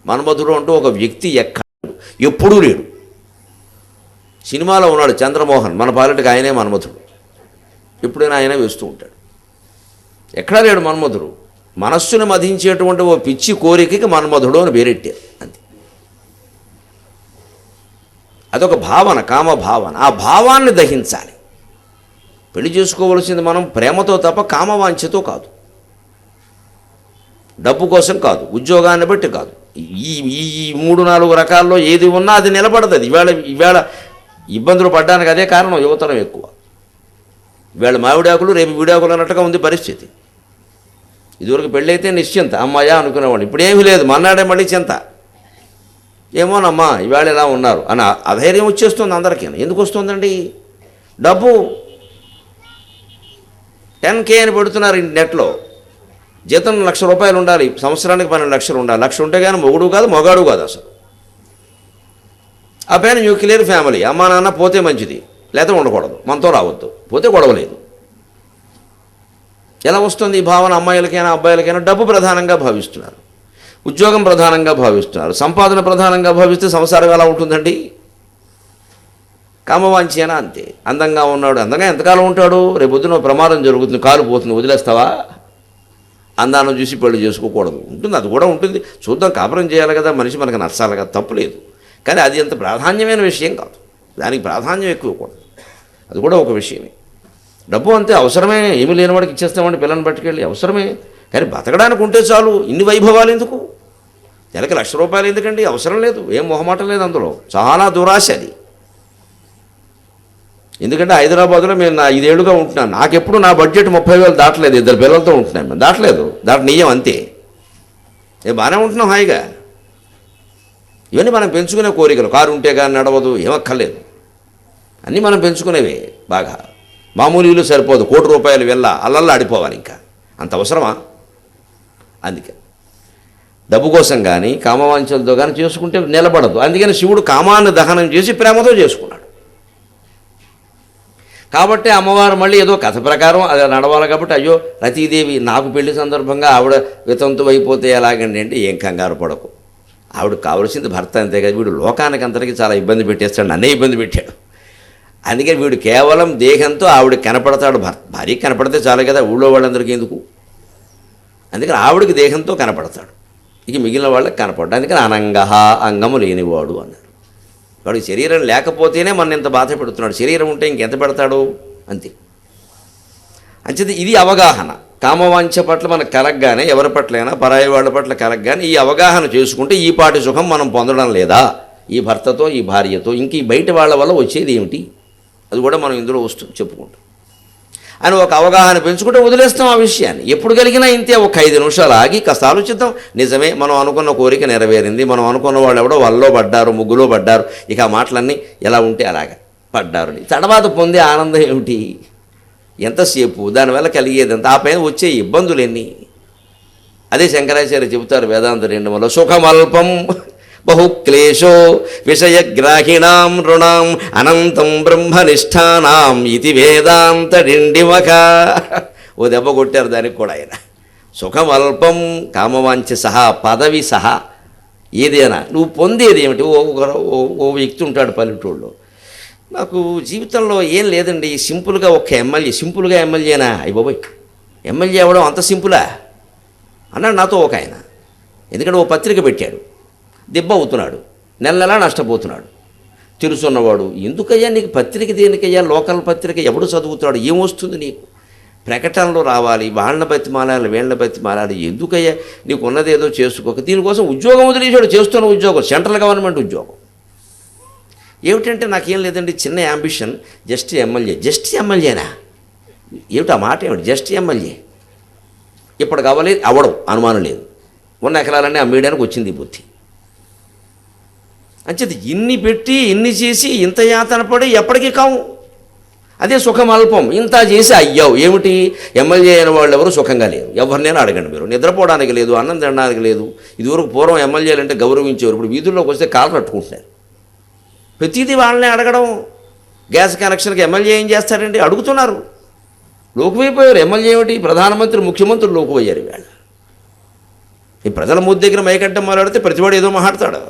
మన్మధుడు అంటూ ఒక వ్యక్తి ఎప్పుడూ లేడు. సినిమాలో ఉన్నాడు చంద్రమోహన్, మన పాలిటికి ఆయనే మన్మధుడు. ఎప్పుడైనా ఆయనే వేస్తూ ఉంటాడు. ఎక్కడా లేడు మన్మధుడు. మనస్సును మధించేటువంటి ఓ పిచ్చి కోరికకి మన్మధుడు అని పేరెట్టారు, అంతే. అదొక భావన, కామభావన. ఆ భావాన్ని దహించాలి. పెళ్లి చేసుకోవలసింది మనం ప్రేమతో తప్ప కామవాంఛతో కాదు. డబ్బు కోసం కాదు, ఉద్యోగాన్ని బట్టి కాదు. ఈ ఈ 3-4 రకాల్లో ఏది ఉన్నా అది నిలబడదు. ఇవాళ ఇబ్బందులు పడ్డానికి అదే కారణం, యువతరం ఎక్కువ. ఇవాళ మావిడాకులు రేపు వీడాకులు అన్నట్టుగా ఉంది పరిస్థితి. ఇదివరకు పెళ్ళైతే నిశ్చింత, అమ్మాయా అనుకునేవాడు. ఇప్పుడేమీ లేదు, మన్నాడే మళ్ళీ చింత. ఏమోనమ్మా ఇవాళ ఇలా ఉన్నారు అని అధైర్యం వచ్చేస్తుంది అందరికీ. ఎందుకు వస్తుందండి? డబ్బు. 10K అని పెడుతున్నారు నెట్లో. జీతం 1,00,000 రూపాయలు ఉండాలి, సంవత్సరానికి 12 లక్షలు ఉండాలి. 1,00,000 ఉంటే కానీ మొగుడు కాదు, మొగాడు కాదు అసలు. ఆ పైన న్యూక్లియర్ ఫ్యామిలీ, అమ్మా నాన్న పోతే మంచిది, లేకపోతే ఉండకూడదు, మనతో రావద్దు, పోతే గొడవలేదు. ఎలా వస్తుంది ఈ భావన? అమ్మాయిలకైనా అబ్బాయిలకైనా డబ్బు ప్రధానంగా భావిస్తున్నారు, ఉద్యోగం ప్రధానంగా భావిస్తున్నారు. సంపాదన ప్రధానంగా భావిస్తే సంసారం ఎలా ఉంటుందండి? కామవాంఛేనా అంతే. అందంగా ఉన్నాడు, అందంగా ఎంతకాలం ఉంటాడు? రేపు పొద్దున ప్రమాదం జరుగుతుంది, కాలు పోతుంది, వదిలేస్తావా? అందాన్ని చూసి పెళ్లి చేసుకోకూడదు. ఉంటుంది, అది కూడా ఉంటుంది. చూద్దాం, కాపురం చేయాలి కదా, మనిషి మనకు నచ్చాలి కదా, తప్పులేదు. కానీ అది అంత ప్రాధాన్యమైన విషయం కాదు, దానికి ప్రాధాన్యం ఎక్కువ కూడదు. అది కూడా ఒక విషయమే. డబ్బు అంతే, అవసరమే. ఏమీ లేనివాడికి ఇచ్చేస్తామండి పిల్లల్ని పట్టుకెళ్ళి, అవసరమే. కానీ బతకడానికి ఉంటే చాలు. ఇన్ని వైభవాలు ఎందుకు? నెలకి 1,00,000 రూపాయలు ఎందుకండి? అవసరం లేదు, ఏం మొహమాటం లేదు అందులో. చాలా దురాశ అది. ఎందుకంటే హైదరాబాద్లో మేము 5 ఏళ్ళుగా ఉంటున్నాను. నాకెప్పుడు నా బడ్జెట్ 30,000 దాటలేదు. 2 పిల్లలతో ఉంటున్నాను మేము, దాటలేదు. దాటనీయం అంతే. బాగానే ఉంటున్నాం హాయిగా. ఇవన్నీ మనం పెంచుకునే కోరికలు. కారు ఉంటే కానీ నడవదు, ఏమక్కర్లేదు. అన్నీ మనం పెంచుకునేవే. బాగా మామూలు ఇల్లు సరిపోదు, 1 కోటి రూపాయలు వెళ్ళ అల్లల్లా ఆడిపోవాలి. ఇంకా అంత అవసరమా? అందుకే డబ్బు కోసం కానీ కామవాంఛలతో కానీ చేసుకుంటే నిలబడదు. అందుకని శివుడు కామాన్ని దహనం చేసి ప్రేమతో చేసుకున్నాడు. కాబట్టి అమ్మవారు మళ్ళీ ఏదో కథ ప్రకారం అది నడవాలి. కాబట్టి అయ్యో రతీదేవి నాకు పెళ్లి సందర్భంగా ఆవిడ వితంతు అయిపోతే ఎలాగండి అంటే, ఏం కంగారు పడకు, ఆవిడకు కావలసింది భర్త, అంతే కదా. వీడు లోకానికి అందరికీ చాలా ఇబ్బంది పెట్టేస్తాడు, నన్నే ఇబ్బంది పెట్టాడు. అందుకని వీడు కేవలం దేహంతో ఆవిడ కనపడతాడు. భార్య కనపడితే చాలు కదా, ఊళ్ళో వాళ్ళందరికీ ఎందుకు? అందుకని ఆవిడకి దేహంతో కనపడతాడు, ఇక మిగిలిన వాళ్ళకి కనపడ్డా. అందుకని అనంగహ, అంగము లేనివాడు అన్నారు. వాడికి శరీరం లేకపోతేనే మన ఇంత బాధ పెడుతున్నాడు, శరీరం ఉంటే ఇంకెంత పెడతాడు? అంతే. అంచేది ఇది అవగాహన. కామవాంఛ పట్ల మనకు కలగగానే, ఎవరి పట్లైనా పరాయి వాళ్ళ పట్ల కలగగానే ఈ అవగాహన చేసుకుంటే ఈ పాటి సుఖం మనం పొందడం లేదా? ఈ భర్తతో, ఈ భార్యతో, ఇంక ఈ బయట వాళ్ళ వల్ల వచ్చేది ఏమిటి? అది కూడా మనం ఇందులో వస్తుంది చెప్పుకుంటాం అని ఒక అవగాహన పెంచుకుంటే వదిలేస్తాం ఆ విషయాన్ని. ఎప్పుడు కలిగినా ఇంతే. ఒక 5 నిమిషాలు ఆగి కాస్త ఆలోచిద్దాం. నిజమే, మనం అనుకున్న కోరిక నెరవేరింది, మనం అనుకున్న వాళ్ళు ఎవడో వల్లో పడ్డారు, ముగ్గులో పడ్డారు, ఇక ఆ మాటలన్నీ ఎలా ఉంటే అలాగా పడ్డారు. తర్వాత పొందే ఆనందం ఏమిటి? ఎంతసేపు దానివల్ల కలిగేదంత, ఆ పైన వచ్చే ఇబ్బందులు ఎన్ని? అదే శంకరాచార్య చెబుతారు వేదాంత 2లో, సుఖమల్పం బహుక్లేశో విషయగ్రాహిణాం రుణాం అనంతం బ్రహ్మనిష్టానాం ఇది వేదాంత డిండిమక. ఓ దెబ్బ కొట్టారు దానికి కూడా ఆయన. సుఖం అల్పం కామవాంఛ సహా పదవి సహా ఏదైనా నువ్వు పొందేది ఏమిటి? ఓ వ్యక్తి ఉంటాడు పల్లెటూళ్ళలో, నాకు జీవితంలో ఏం లేదండి, సింపుల్గా ఒక్క ఎమ్మెల్యే, సింపుల్గా ఎమ్మెల్యేనా, అయ్యి బాబోయ్ ఎమ్మెల్యే అవ్వడం అంత సింపులా అన్నాడు నాతో ఒక ఆయన. ఎందుకంటే ఓ పత్రిక పెట్టాడు, దెబ్బ అవుతున్నాడు, నెల నెలా నష్టపోతున్నాడు. తెలుసున్నవాడు, ఎందుకయ్యా నీకు పత్రిక దేనికయ్యా, లోకల్ పత్రిక ఎవడు చదువుతాడు, ఏమొస్తుంది నీకు, ప్రకటనలు రావాలి, వాళ్ళని బతిమాలాలి వీళ్ళని బతిమాలాలి, ఎందుకయ్యా నీకు ఉన్నదేదో చేసుకోక. దీనికోసం ఉద్యోగం వదిలేసాడు, చేస్తున్న ఉద్యోగం సెంట్రల్ గవర్నమెంట్ ఉద్యోగం. ఏమిటంటే నాకేం లేదండి, చిన్న యాంబిషన్, జస్ట్ ఎమ్మెల్యే. జస్ట్ ఎమ్మెల్యేనా ఏమిటి ఆ మాట, ఏమిటి జస్ట్ ఎమ్మెల్యే? ఇప్పుడు కావాలి అవ్వడం అనుమానం లేదు, ఉన్న ఎకరాలన్నీ అమ్మేయడానికి వచ్చింది ఈ బుద్ధి. అంచేది ఇన్ని పెట్టి ఇన్ని చేసి ఇంత యాతన పడి ఎప్పటికీ కావు. అదే సుఖం అల్పం, ఇంత చేసి అయ్యావు. ఏమిటి, ఎమ్మెల్యే అయిన వాళ్ళు ఎవరు సుఖంగా లేరు, ఎవరినైనా అడగండి మీరు. నిద్రపోవడానికి లేదు, అన్నం తినడానికి లేదు. ఇదివరకు పూర్వం ఎమ్మెల్యేలు అంటే గౌరవించేవారు, ఇప్పుడు వీధుల్లోకి వస్తే కాళ్ళు కట్టుకుంటున్నారు. ప్రతిదీ వాళ్ళనే అడగడం. గ్యాస్ కనెక్షన్కి ఎమ్మెల్యే ఏం చేస్తారండి అడుగుతున్నారు. లోకువైపోయారు. ఎమ్మెల్యే ఏమిటి, ప్రధానమంత్రి ముఖ్యమంత్రులు లోకువయ్యారు వీళ్ళ. ఈ ప్రజల ముద్దు దగ్గర మైకంటే మాట్లాడితే ప్రతివాడు ఏదో మాట్లాడతాడు.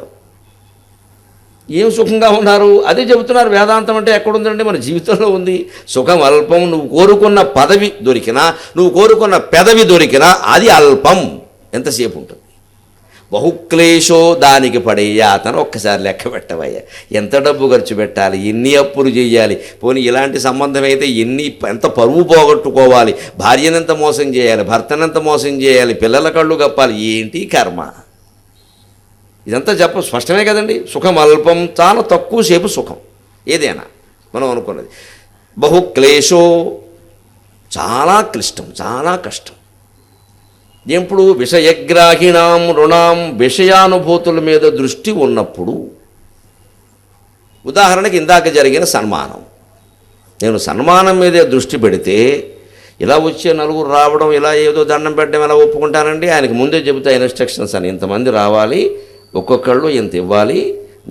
ఏం సుఖంగా ఉన్నారు అదే చెబుతున్నారు. వేదాంతం అంటే ఎక్కడుందండి, మన జీవితంలో ఉంది. సుఖం అల్పం, నువ్వు కోరుకున్న పదవి దొరికినా, నువ్వు కోరుకున్న పెదవి దొరికినా అది అల్పం, ఎంతసేపు ఉంటుంది. బహుక్లేశో, దానికి పడే యాతన ఒక్కసారి లెక్క పెట్టవయ్యా. ఎంత డబ్బు ఖర్చు పెట్టాలి, ఎన్ని అప్పులు చేయాలి, పోనీ ఇలాంటి సంబంధం అయితే ఎంత పరువు పోగొట్టుకోవాలి, భార్యనంత మోసం చేయాలి, భర్తనంత మోసం చేయాలి, పిల్లల కళ్ళు కప్పాలి, ఏంటి కర్మ. ఇదంతా స్పష్టమే కదండి. సుఖం అల్పం, చాలా తక్కువసేపు సుఖం ఏదైనా మనం అనుకున్నది. బహుక్లేశో, చాలా క్లిష్టం, చాలా కష్టం. ఎప్పుడు విషయగ్రాహిణాం రుణాం, విషయానుభూతుల మీద దృష్టి ఉన్నప్పుడు. ఉదాహరణకి ఇందాక జరిగిన సన్మానం, నేను సన్మానం మీదే దృష్టి పెడితే ఇలా వచ్చే నలుగురు రావడం, ఇలా ఏదో దండం పెట్టడం ఎలా ఒప్పుకుంటానండి. ఆయనకు ముందే చెబుతా ఇన్స్ట్రక్షన్స్ అని, ఇంతమంది రావాలి, ఒక్కొక్కళ్ళు ఇంత ఇవ్వాలి,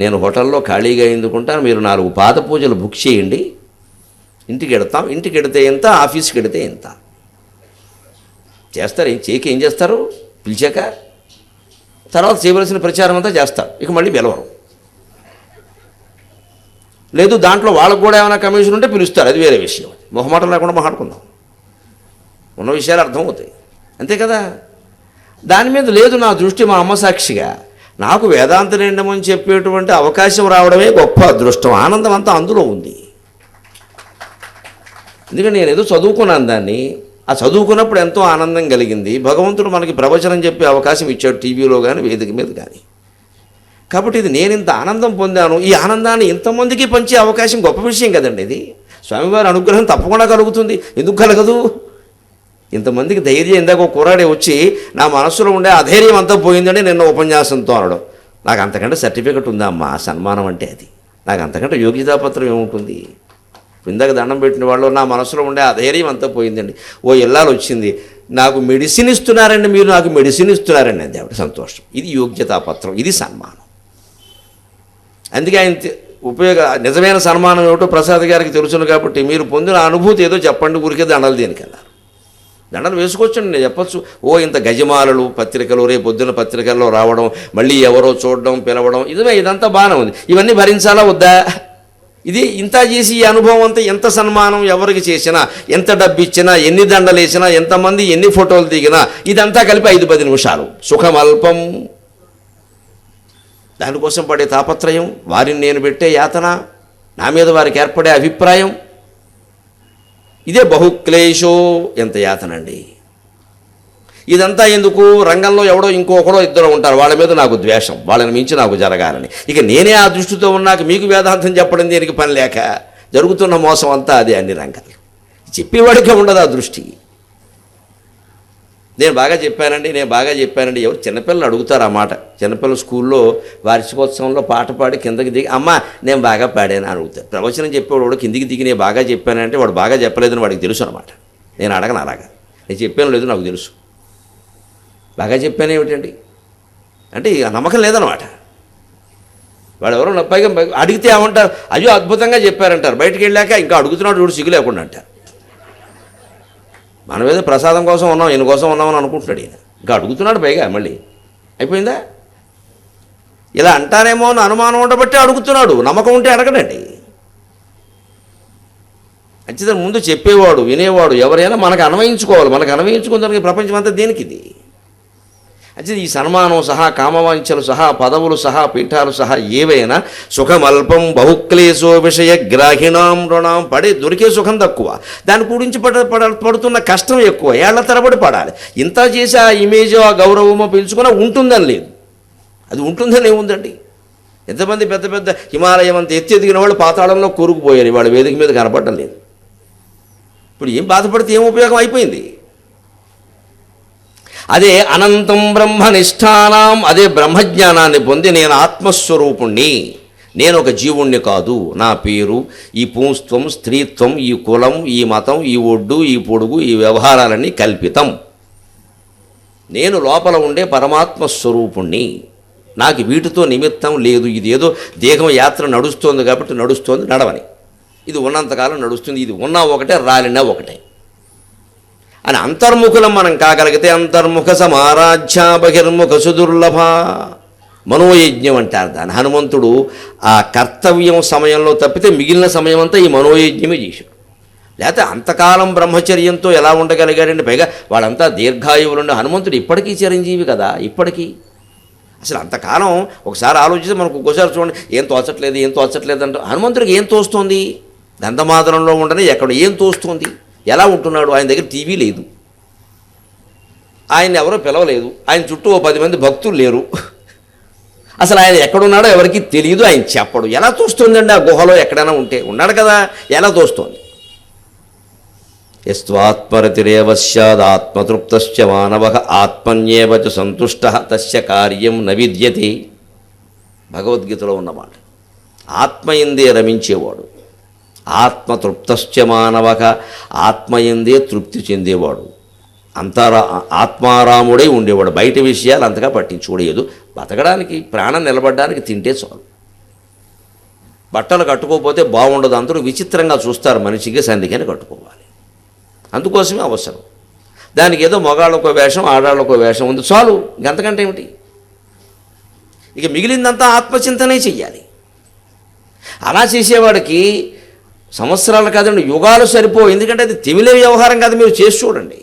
నేను హోటల్లో ఖాళీగా ఎందుకుంటాను, మీరు 4 పాద పూజలు బుక్ చేయండి, ఇంటికి వెడతాం, ఇంటికి వెడితే ఎంత, ఆఫీస్కి వెడితే ఎంత చేస్తారు. ఏం చేస్తారు, పిలిచాక తర్వాత చేయవలసిన ప్రచారం అంతా చేస్తారు, ఇక మళ్ళీ పిలవరు. లేదు దాంట్లో వాళ్ళకు కూడా ఏమైనా కమిషన్ ఉంటే పిలుస్తారు, అది వేరే విషయం. మొహమాటం లేకుండా మాట్లాడుకుందాం, ఉన్న విషయాలు అర్థమవుతాయి, అంతే కదా. దాని మీద లేదు నా దృష్టి. మా అమ్మ సాక్షిగా నాకు వేదాంత నిండమని చెప్పేటువంటి అవకాశం రావడమే గొప్ప అదృష్టం, ఆనందం అంతా అందులో ఉంది. ఎందుకంటే నేను ఏదో చదువుకున్నాను దాన్ని, ఆ చదువుకున్నప్పుడు ఎంతో ఆనందం కలిగింది. భగవంతుడు మనకి ప్రవచనం చెప్పే అవకాశం ఇచ్చాడు, టీవీలో కానీ వేదిక మీద కానీ. కాబట్టి ఇది నేను ఇంత ఆనందం పొందాను, ఈ ఆనందాన్ని ఇంతమందికి పంచే అవకాశం గొప్ప విషయం కదండి. ఇది స్వామివారి అనుగ్రహం తప్పకుండా కలుగుతుంది, ఎందుకు కలగదు. ఇంతమందికి ధైర్యం, ఇందాక ఒక కుర్రాడే వచ్చి నా మనస్సులో ఉండే అధైర్యం అంతా పోయిందని నిన్న ఉపన్యాసంతో అనడం, నాకు అంతకంటే సర్టిఫికెట్ ఉందా అమ్మా, సన్మానం అంటే అది, నాకు అంతకంటే యోగ్యతాపత్రం ఏముంటుంది. ఇందాక దండం పెట్టిన వాళ్ళు నా మనసులో ఉండే అధైర్యం అంతా పోయిందండి. ఓ ఇల్లాలు వచ్చింది, నాకు మెడిసిన్ ఇస్తున్నారండి, మీరు నాకు మెడిసిన్ ఇస్తున్నారండి, అది ఆవిడ సంతోషం. ఇది యోగ్యతాపత్రం, ఇది సన్మానం. అందుకే ఆయన నిజమైన సన్మానం ఏమిటో ప్రసాద్ గారికి తెలుసును. కాబట్టి మీరు పొందిన అనుభూతి ఏదో చెప్పండి, ఊరికే దండలు దేనికన్నారు. దండలు వేసుకోవచ్చండి, నేను చెప్పచ్చు. ఓ ఇంత గజమాలలు పత్రికలు, రేపు పొద్దున్న పత్రికల్లో రావడం, మళ్ళీ ఎవరో చూడడం, పిలవడం, ఇదంతా బాగానే ఉంది. ఇవన్నీ భరించాలా వద్దా? ఇది ఇంత చేసి ఈ అనుభవం అంతా, ఎంత సన్మానం ఎవరికి చేసినా, ఎంత డబ్బు ఇచ్చినా, ఎన్ని దండలు వేసినా, ఎంతమంది ఎన్ని ఫోటోలు దిగినా, ఇదంతా కలిపి 5-10 నిమిషాలు. సుఖం అల్పం, దానికోసం పడే తాపత్రయం, వారిని నేను పెట్టే యాతన, నా మీద వారికి ఏర్పడే అభిప్రాయం, ఇదే బహుక్లేశో, ఎంత యాతనండి. ఇదంతా ఎందుకు, రంగంలో ఎవడో ఇంకొకడో ఇద్దరు ఉంటారు, వాళ్ళ మీద నాకు ద్వేషం, వాళ్ళని మించి నాకు జరగాలని. ఇక నేనే ఆ దృష్టితో ఉన్నాక మీకు వేదాంతం చెప్పడం దేనికి పని లేక జరుగుతున్న మోసం అంతా అదే. అన్ని రంగాలు చెప్పేవాడికే ఉండదు ఆ దృష్టి. నేను బాగా చెప్పానండి ఎవరు చిన్నపిల్లలు అడుగుతారు ఆ మాట. చిన్నపిల్లలు స్కూల్లో వార్షికోత్సవంలో పాట పాడి కిందకి దిగి, అమ్మ నేను బాగా పాడాను అడుగుతారు. ప్రవచనం చెప్పేవాడు కిందికి దిగి నేను బాగా చెప్పానంటే వాడు బాగా చెప్పలేదని వాడికి తెలుసు అనమాట. నేను అడగను అలాగా, నేను చెప్పాను లేదు నాకు తెలుసు, బాగా చెప్పాను ఏమిటండి అంటే నమ్మకం లేదనమాట. వాడు ఎవరో పైగా అడిగితే ఏమంటారు, అయ్యో అద్భుతంగా చెప్పారంటారు. బయటికి వెళ్ళాక ఇంకా అడుగుతున్నాడు చూడు సిగ్గు లేకుండా అంటారు. మనం ఏదో ప్రసాదం కోసం ఉన్నాం, ఈయన కోసం ఉన్నామని అనుకుంటున్నాడు ఈయన, ఇంకా అడుగుతున్నాడు పైగా మళ్ళీ. అయిపోయిందా? ఇలా అంటారేమో అని అనుమానం ఉండబట్టి అడుగుతున్నాడు, నమ్మకం ఉంటే అడగడండి. అంచేత ముందు చెప్పేవాడు వినేవాడు ఎవరైనా మనకు అన్వయించుకోవాలి. మనకు అన్వయించుకున్న ప్రపంచం అంతా దేనికి ఇది? అంటే ఈ సన్మానం సహా, కామవాంఛలు సహా, పదవులు సహా, పీఠాలు సహా ఏవైనా సుఖమల్పం బహుక్లేశో విషయ గ్రాహిణాం రుణాం, దొరికే సుఖం తక్కువ, దాని గురించి పడుతున్న కష్టం ఎక్కువ, ఏళ్ల తరబడి పడాలి. ఇంత చేసి ఆ ఇమేజో ఆ గౌరవమో పెంచుకున్నా ఉంటుందని లేదు. అది ఉంటుందని ఏముందండి? ఎంతమంది పెద్ద పెద్ద హిమాలయం అంత ఎదిగిన వాళ్ళు పాతాళంలో కూరుకుపోయారు, వాళ్ళ వేదిక మీద కనపడడం లేదు. ఇప్పుడు ఏం బాధపడితే ఏం ఉపయోగం? అయిపోయింది. అదే అనంతం బ్రహ్మనిష్టానాం, అదే బ్రహ్మజ్ఞానాన్ని పొంది నేను ఆత్మస్వరూపుణ్ణి, నేను ఒక జీవుణ్ణి కాదు, నా పేరు, ఈ పుంస్త్వం, స్త్రీత్వం, ఈ కులం, ఈ మతం, ఈ ఒడ్డు, ఈ పొడుగు, ఈ వ్యవహారాలన్నీ కల్పితం, నేను లోపల ఉండే పరమాత్మ స్వరూపుణ్ణి, నాకు వీటితో నిమిత్తం లేదు. ఇది ఏదో దేహం యాత్ర నడుస్తోంది కాబట్టి నడుస్తోంది, నడవని, ఇది ఉన్నంతకాలం నడుస్తుంది, ఇది ఉన్నా ఒకటే రాలినా ఒకటే అని అంతర్ముఖులం మనం కాగలిగితే, అంతర్ముఖ సమారాధ్య బహిర్ముఖ సుదుర్లభ మనోయజ్ఞం అంటారు దాన్ని. హనుమంతుడు ఆ కర్తవ్యం సమయంలో తప్పితే మిగిలిన సమయం అంతా ఈ మనోయజ్ఞమే చేశాడు. లేకపోతే అంతకాలం బ్రహ్మచర్యంతో ఎలా ఉండగలిగాడండి? పైగా వాళ్ళంతా దీర్ఘాయువులుండి, హనుమంతుడు ఇప్పటికీ చిరంజీవి కదా, ఇప్పటికీ. అసలు అంతకాలం ఒకసారి ఆలోచిస్తే మనకు ఒక్కోసారి చూడండి, ఏం తోచట్లేదు అంటే, హనుమంతుడికి ఏం తోస్తోంది? గంధమాదనంలో ఉండని ఎక్కడ ఏం తోస్తుంది? ఎలా ఉంటున్నాడు? ఆయన దగ్గర టీవీ లేదు, ఆయన ఎవరో పిలవలేదు, ఆయన చుట్టూ 10 మంది భక్తులు లేరు, అసలు ఆయన ఎక్కడున్నాడో ఎవరికి తెలియదు, ఆయన చెప్పడు. ఎలా తోస్తుందండి? ఆ గుహలో ఎక్కడైనా ఉంటే ఉన్నాడు కదా, ఎలా తోస్తోంది? యస్వాత్మరతిరేవ స్యాదాత్మతృప్తశ్చ మానవః ఆత్మన్యేవ చ సంతుష్టః తస్య కార్యం న విద్యతే. భగవద్గీతలో ఉన్నమాట. ఆత్మయందే రమించేవాడు, ఆత్మతృప్తశ్చ మానవః, ఆత్మయందే తృప్తి చెందేవాడు, ఆత్మారాముడై ఉండేవాడు, బయట విషయాలు అంతగా పట్టించుకోలేదు. బతకడానికి, ప్రాణం నిలబడడానికి తింటే చాలు. బట్టలు కట్టుకోకపోతే బాగుండదు, అందరూ విచిత్రంగా చూస్తారు, మనిషికి సంధికని కట్టుకోవాలి, అందుకోసమే అవసరం. దానికి ఏదో మగాళ్ళకో వేషం, ఆడాళ్ళకో వేషం ఉంది, చాలు, ఇంకంతకంటే ఏమిటి? ఇక మిగిలిందంతా ఆత్మచింతనే చెయ్యాలి. అలా చేసేవాడికి సంవత్సరాలు కాదండి, యుగాలు సరిపో. ఎందుకంటే అది తెమిలే వ్యవహారం కాదు, మీరు చేసి చూడండి.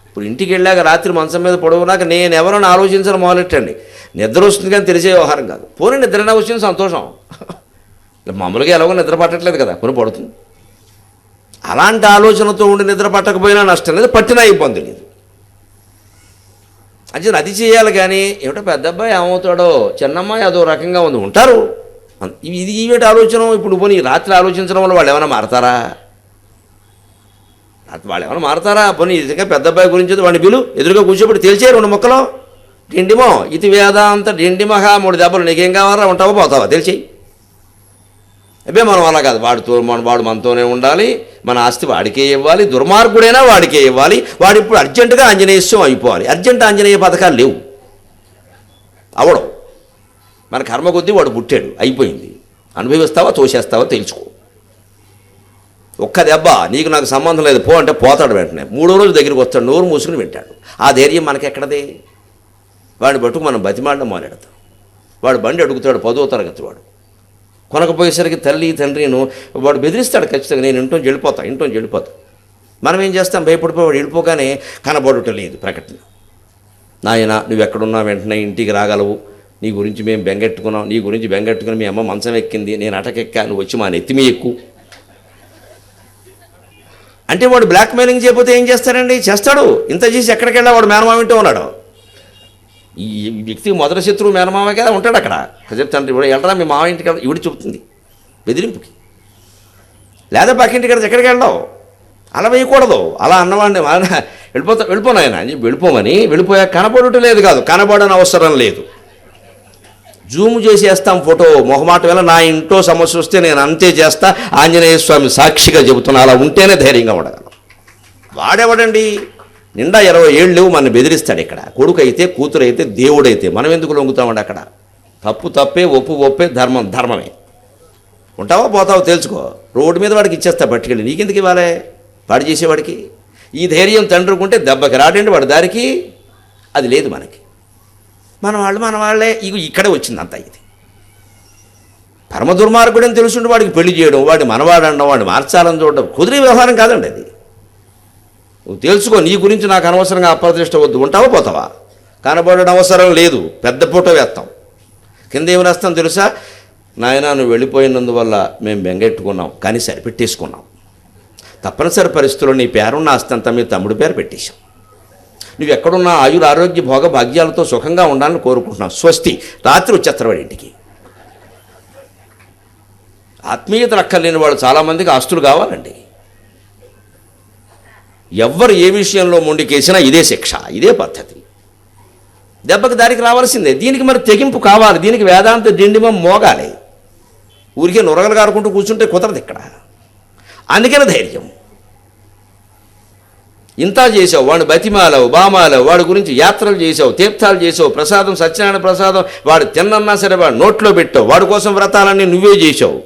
ఇప్పుడు ఇంటికి వెళ్ళాక రాత్రి మంచం మీద పడుకున్నాక నేను ఎవరైనా ఆలోచించడం మొదలెట్టండి, నిద్ర వస్తుంది కానీ తెలిసే వ్యవహారం కాదు. పోనీ నిద్రనే వచ్చింది సంతోషం, మామూలుగా ఎలాగో నిద్ర పట్టట్లేదు కదా, పోనీ పడుతుంది. అలాంటి ఆలోచనతో ఉండి నిద్ర పట్టకపోయినా నష్టం లేదు, పట్టినా ఇబ్బంది లేదు. అంటే అది చేయాలి. కానీ ఏమిటో పెద్ద అబ్బాయి ఏమవుతాడో, చిన్నమ్మాయి అదో రకంగా ఉంది, ఉంటారు. ఇది ఈవేటి ఆలోచన. ఇప్పుడు పోనీ రాత్రి ఆలోచించడం వల్ల వాళ్ళు ఏమైనా మారతారా? వాళ్ళు ఏమైనా మారతారా? పోనీ నిజంగా పెద్ద అబ్బాయి గురించి వాడిని బిలు ఎదురుగా కూర్చోబెట్టి తెలిసే 2 ముక్కలు, డిండిమో ఇది వేదాంత డిండిమహ 3 దెబ్బలు, నీకేం కావాలా, ఉంటావో పోతావా, తెలిసేయి. అబ్బే మనం అలా కాదు, వాడు మనతోనే ఉండాలి, మన ఆస్తి వాడికే ఇవ్వాలి, దుర్మార్గుడైనా వాడికే ఇవ్వాలి, వాడు ఇప్పుడు అర్జెంటుగా ఆంజనేయస్వం అయిపోవాలి. అర్జెంట్ ఆంజనేయ పథకాలు లేవు, అవడం మన కర్మ కొద్దీ వాడు పుట్టాడు, అయిపోయింది. అనుభవిస్తావా తోసేస్తావా తెలుసుకో. ఒక్క దెబ్బ నీకు నాకు సంబంధం లేదు పో అంటే పోతాడు వెంటనే. 3వ రోజు దగ్గరికి వస్తాడు, నోరు మూసుకుని వింటాడు. ఆ ధైర్యం మనకెక్కడదే? వాడిని బట్టుకు మనం బతిమాడడం మొదలెడతాం. వాడు బండి అడుగుతాడు, 10వ తరగతి వాడు, కొనకపోయేసరికి తల్లి తండ్రిను వాడు బెదిరిస్తాడు ఖచ్చితంగా, నేను ఇంట్లో వెళ్ళిపోతా. మనం ఏం చేస్తాం? భయపడిపోయి వాడు వెళ్ళిపోగానే కనబడుట లేదు ప్రకటన. నాయన నువ్వు ఎక్కడున్నా వెంటనే ఇంటికి రాగలవు, నీ గురించి మేము బెంగెట్టుకున్నాం, నీ గురించి బెంగెట్టుకుని మీ అమ్మ మంచం ఎక్కింది, నేను అటకెక్కా, నువ్వు వచ్చి మా నెత్తిమీ ఎక్కు అంటే వాడు బ్లాక్మెయిలింగ్ చేయకపోతే ఏం చేస్తాడండి? చేస్తాడు. ఇంత చేసి ఎక్కడికి వెళ్ళా వాడు మేనమావింటూ ఉన్నాడు. ఈ వ్యక్తికి మొదటి శత్రువు మేనమామ కదా, ఉంటాడు అక్కడ. చెప్తాను ఇప్పుడు వెళ్ళరా మీ మామ ఇంటికి, ఇవిడి చెబుతుంది బెదిరింపుకి. లేదా పక్కింటికి ఎక్కడికి వెళ్ళావు, అలా వేయకూడదు. అలా అన్నవాడిని వెళ్ళిపోనాయన అని చెప్పి వెళ్ళిపోయా కనబడటం లేదు కాదు, కనబడని అవసరం లేదు. జూమ్ చేసేస్తాం ఫోటో, మొహమాట వల్ల నా ఇంట్లో సమస్య వస్తే నేను అంతే చేస్తా, ఆంజనేయ స్వామి సాక్షిగా చెబుతున్నా. అలా ఉంటేనే ధైర్యంగా ఉండగలం. వాడేవాడండి నిండా 20 ఏళ్ళు మన బెదిరిస్తాడు. ఇక్కడ కొడుకు అయితే కూతురు అయితే దేవుడైతే మనం ఎందుకు లొంగుతామండి? అక్కడ తప్పు తప్పే, ఒప్పు ఒప్పే, ధర్మం ధర్మమే. ఉంటావో పోతావో తెలుసుకో. రోడ్డు మీద వాడికి ఇచ్చేస్తా పట్టుకెళ్ళి, నీకెందుకు ఇవ్వాలి వాడు చేసేవాడికి? ఈ ధైర్యం తండ్రుకుంటే దెబ్బకి రాడండి వాడి దారికి. అది లేదు మనకి. మన వాళ్ళే ఇక్కడే వచ్చిందంతా. ఇది పరమ దుర్మార్గుడని తెలుసుంటే వాడికి పెళ్లి చేయడం, వాడిని మనవాడు అనడం, వాడిని మార్చాలని చూడడం కుదిరే వ్యవహారం కాదండి అది. నువ్వు తెలుసుకో, నీ గురించి నాకు అనవసరంగా అప్రతిష్ట వద్దు. ఉంటావా పోతావా? కనబడడం అవసరం లేదు, పెద్ద ఫోటో వేస్తాం. కింద ఏమి రాస్తాం తెలుసా? నాయన నువ్వు వెళ్ళిపోయినందువల్ల మేము బెంగెట్టుకున్నాం, కానీ సరిపెట్టేసుకున్నాం. తప్పనిసరి పరిస్థితుల్లో నీ పేరున్న ఆస్తంతా మీ తమ్ముడి పేరు పెట్టేశాం. నువ్వు ఎక్కడున్నా ఆయుర ఆరోగ్య భోగ భాగ్యాలతో సుఖంగా ఉండాలని కోరుకుంటున్నావు. స్వస్తి. రాత్రి వచ్చేస్తారు వాడి ఇంటికి. ఆత్మీయత రక్కలేని వాళ్ళు చాలామందికి ఆస్తులు కావాలండి. ఎవ్వరు ఏ విషయంలో మొండికేసినా ఇదే శిక్ష, ఇదే పద్ధతి. దెబ్బకి దారికి రావాల్సిందే. దీనికి మరి తెగింపు కావాలి, దీనికి వేదాంత డిండిమం మోగాలి. ఊరికే నొరగలు కారుకుంటూ కూర్చుంటే కుదరదు ఇక్కడ. అందుకనే ధైర్యం. ఇంత చేసావు, వాడిని బతిమాలవు, బామాలవు, వాడి గురించి యాత్రలు చేసావు, తీర్థాలు చేసావు, ప్రసాదం సత్యనారాయణ ప్రసాదం వాడు తిన్నన్నా సరే వాడు నోట్లో పెట్టావు, వాడి కోసం వ్రతాలన్నీ నువ్వే చేసావు.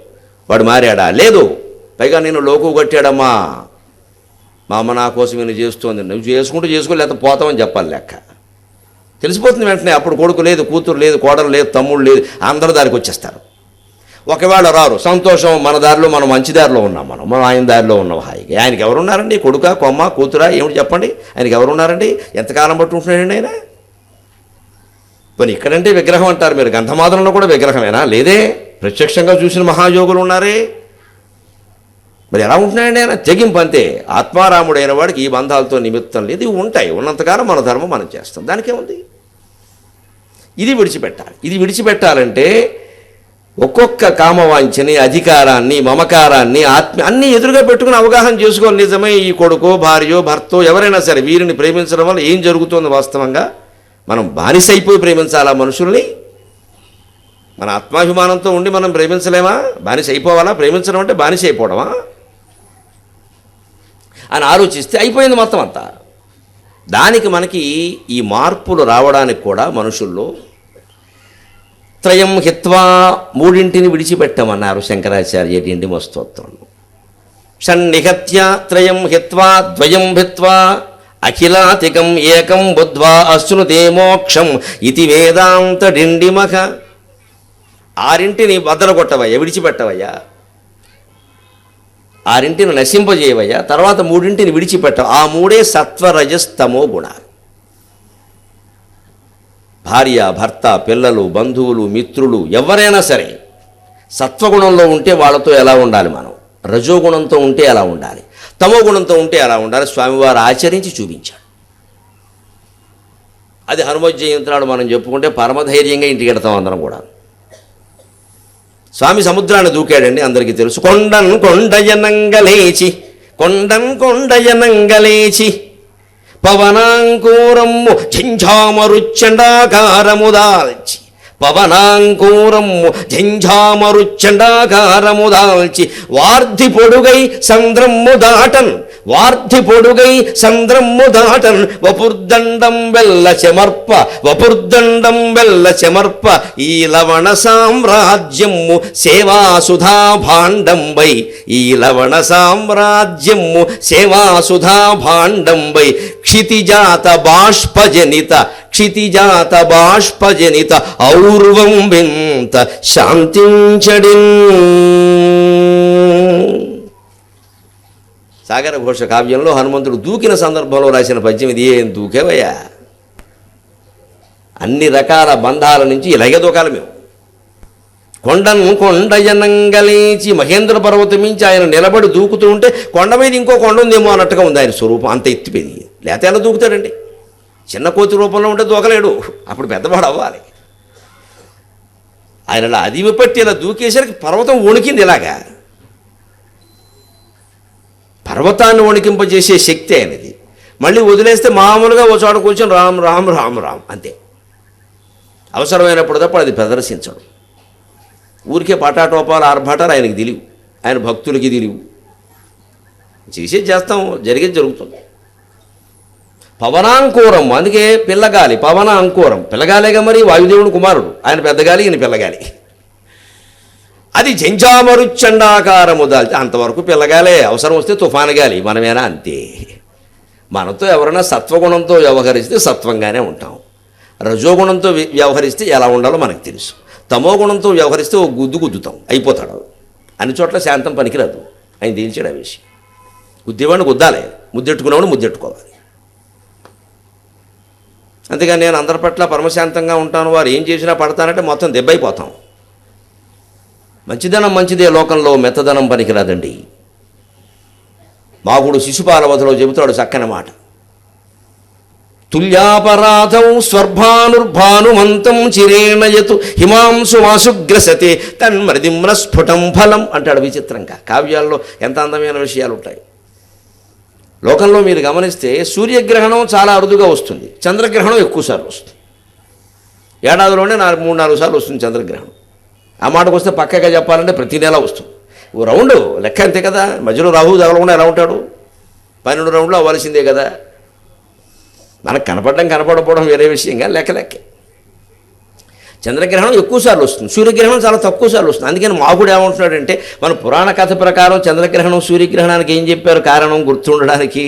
వాడు మారాడా? లేదు. పైగా నేను లోకు కట్టాడమ్మా, మా అమ్మ నా కోసం నేను చేస్తోంది. నువ్వు చేసుకుంటూ చేసుకో, లేకపోతే పోతామని చెప్పాలి లెక్క. తెలిసిపోతుంది వెంటనే. అప్పుడు కొడుకు లేదు, కూతురు లేదు, కోడలు లేదు, తమ్ముడు లేదు, అందరూ దారికి వచ్చేస్తారు. ఒకవేళ రారు, సంతోషం. మన దారిలో మనం మంచి దారిలో ఉన్నాం, మనం ఆయన దారిలో ఉన్నాం హాయిగా. ఆయనకి ఎవరున్నారండి? కొడుక, కొమ్మ, కూతురా, ఏమిటి చెప్పండి? ఆయనకి ఎవరున్నారండి? ఎంతకాలం బట్టి ఉంటున్నాడండి ఆయన? పోనీ ఇక్కడంటే విగ్రహం అంటారు మీరు, గంధమాదనంలో కూడా విగ్రహమేనా? లేదే. ప్రత్యక్షంగా చూసిన మహాయోగులు ఉన్నారే. మరి ఎలా ఉంటున్నాయండి ఆయన? తెగింపు అంతే. ఆత్మారాముడైన వాడికి ఈ బంధాలతో నిమిత్తం లేదు. ఇవి ఉంటాయి, ఉన్నంతకాలం మన ధర్మం మనం చేస్తాం, దానికేముంది. ఇది విడిచిపెట్టాలి. ఇది విడిచిపెట్టాలంటే ఒక్కొక్క కామవాంఛని, అధికారాన్ని, మమకారాన్ని, అన్నీ ఎదురుగా పెట్టుకుని అవగాహన చేసుకోవాలి. నిజమే, ఈ కొడుకో, భార్యో, భర్తో ఎవరైనా సరే వీరిని ప్రేమించడం వల్ల ఏం జరుగుతుందో వాస్తవంగా మనం బానిసైపోయి ప్రేమించాలా మనుషుల్ని? మన ఆత్మాభిమానంతో ఉండి మనం ప్రేమించలేమా? బానిస అయిపోవాలా? ప్రేమించడం అంటే బానిస అయిపోవడమా అని ఆలోచిస్తే అయిపోయింది మొత్తం అంతా. దానికి మనకి ఈ మార్పులు రావడానికి కూడా మనుషుల్లో త్రయం హిత్వా, మూడింటిని విడిచిపెట్టమన్నారు శంకరాచార్య డిండిమ స్తోత్రంలో. షణ్నిహత్య త్రయం హిత్వా ద్వయం భిత్వా అఖిలాతికం ఏకం బుద్ధ్వా అశ్నుతే మోక్షం ఇది వేదాంత డిండిమఖ. ఆరింటిని బద్దలగొట్టవయ్యా, విడిచిపెట్టవయ్యా. ఆరింటిని నశింపజేయవయ్యా. తర్వాత మూడింటిని విడిచిపెట్టవు. ఆ మూడే సత్వరజస్తమో గుణాలు. భార్య, భర్త, పిల్లలు, బంధువులు, మిత్రులు ఎవరైనా సరే సత్వగుణంలో ఉంటే వాళ్ళతో ఎలా ఉండాలి మనం, రజోగుణంతో ఉంటే ఎలా ఉండాలి, తమో గుణంతో ఉంటే ఎలా ఉండాలి, స్వామివారు ఆచరించి చూపించాడు. అది హనుమత్ జయంతి నాడు మనం చెప్పుకుంటే పరమధైర్యంగా ఇంటికి వెడతాం అందరం కూడా. స్వామి సముద్రాన్ని దూకాడండి, అందరికీ తెలుసు. కొండయనంగలేచి పవనాంకూరమ్ము ఝంఝామరుచ్చండాకారము దాల్చి వార్ధి పొడుగై సంద్రమ్ము దాటన్ వపుర్దండం వెల్ల చెమర్ప ఈ లవణ సామ్రాజ్యము సేవాసుధా భాండంబై క్షితిజాత బాష్పజనిత ఔర్వం వింత శాంతించడిన్. సాగర ఘోష కావ్యంలో హనుమంతుడు దూకిన సందర్భంలో రాసిన పద్యం ఇది. ఏం దూకేవయ్యా, అన్ని రకాల బంధాల నుంచి ఇలాగే దూకాలి మేము. కొండయనంగలేచి మహేంద్ర పర్వతం మించి ఆయన నిలబడి దూకుతూ ఉంటే కొండ మీద ఇంకో కొండ ఉందేమో అన్నట్టుగా ఉంది ఆయన స్వరూపం, అంత ఎత్తి పెరిగి. లేకపోతే ఎలా దూకుతాడండి? చిన్న కోతి రూపంలో ఉంటే దూకలేడు, అప్పుడు పెద్దవాడు అవ్వాలి. ఆయన అలా అదివి పట్టి ఇలా దూకేసరికి పర్వతం వణికింది. ఇలాగా పర్వతాన్ని వణికింపజేసే శక్తి ఆయనది. మళ్ళీ వదిలేస్తే మామూలుగా ఓ చోట కూర్చొని రామ్ రామ్ రామ్ రామ్ అంతే. అవసరమైనప్పుడు తప్ప అది ప్రదర్శించడు. ఊరికే పటాటోపాలు ఆర్భాటాలు ఆయనకి తెలియవు, ఆయన భక్తులకి తెలియవు. చేసేది చేస్తాం, జరిగేది జరుగుతుంది. పవనాంకూరం, అందుకే పిల్లగాలి, పవన అంకూరం. పిల్లగాలేగా మరి, వాయుదేవుని కుమారుడు ఆయన పెద్దగాలి, ఈయన పిల్లగాలి. అది జంజామరుచండాకారము దాల్చి అంతవరకు పిల్లగాలే, అవసరం వస్తే తుఫాను గాలి, మనమేనా అంతే. మనతో ఎవరైనా సత్వగుణంతో వ్యవహరిస్తే సత్వంగానే ఉంటాం, రజోగుణంతో వ్యవహరిస్తే ఎలా ఉండాలో మనకు తెలుసు, తమో గుణంతో వ్యవహరిస్తే ఓ గుద్దుతాం, అయిపోతాడు. అన్ని చోట్ల శాంతం పనికిరాదు, ఆయన తేల్చాడు ఆ విషయం. గుద్దేవాడిని గుద్దాలి, ముద్దెట్టుకునేవాడు ముద్దెట్టుకోవాలి. అంతేగాని నేను అందరి పట్ల పరమశాంతంగా ఉంటాను, వారు ఏం చేసినా పడతానంటే మొత్తం దెబ్బైపోతాం. మంచిదనం మంచిదే లోకంలో, మెత్తదనం పనికిరాదండి. మాగుడు శిశుపాలవతిలో చెబుతాడు చక్కని మాట. తుల్యాపరాధం స్వర్భానుర్భానుమంతం చిరేణయతు హిమాంశు వాసుగ్రసతే తన్మృదిమ్ర స్ఫుటం ఫలం అంటాడు విచిత్రంగా. కావ్యాల్లో ఎంత అందమైన విషయాలు ఉంటాయి. లోకంలో మీరు గమనిస్తే సూర్యగ్రహణం చాలా అరుదుగా వస్తుంది, చంద్రగ్రహణం ఎక్కువసార్లు వస్తుంది. ఏడాదిలోనే 3-4 సార్లు వస్తుంది చంద్రగ్రహణం. ఆ మాటకు వస్తే పక్కగా చెప్పాలంటే ప్రతి నెల వస్తుంది. ఓ రౌండ్ లెక్క అంతే కదా, మధ్యలో రాహు తగలకుండా ఎలా ఉంటాడు, 12 రౌండ్లు అవ్వాల్సిందే కదా. మనకు కనపడకపోవడం వేరే విషయంగా లెక్కే. చంద్రగ్రహణం ఎక్కువసార్లు వస్తుంది, సూర్యగ్రహణం చాలా తక్కువసార్లు వస్తుంది. అందుకని మాగుడు ఏమంటున్నాడంటే, మన పురాణ కథ ప్రకారం చంద్రగ్రహణం సూర్యగ్రహణానికి ఏం చెప్పారు కారణం గుర్తుండడానికి,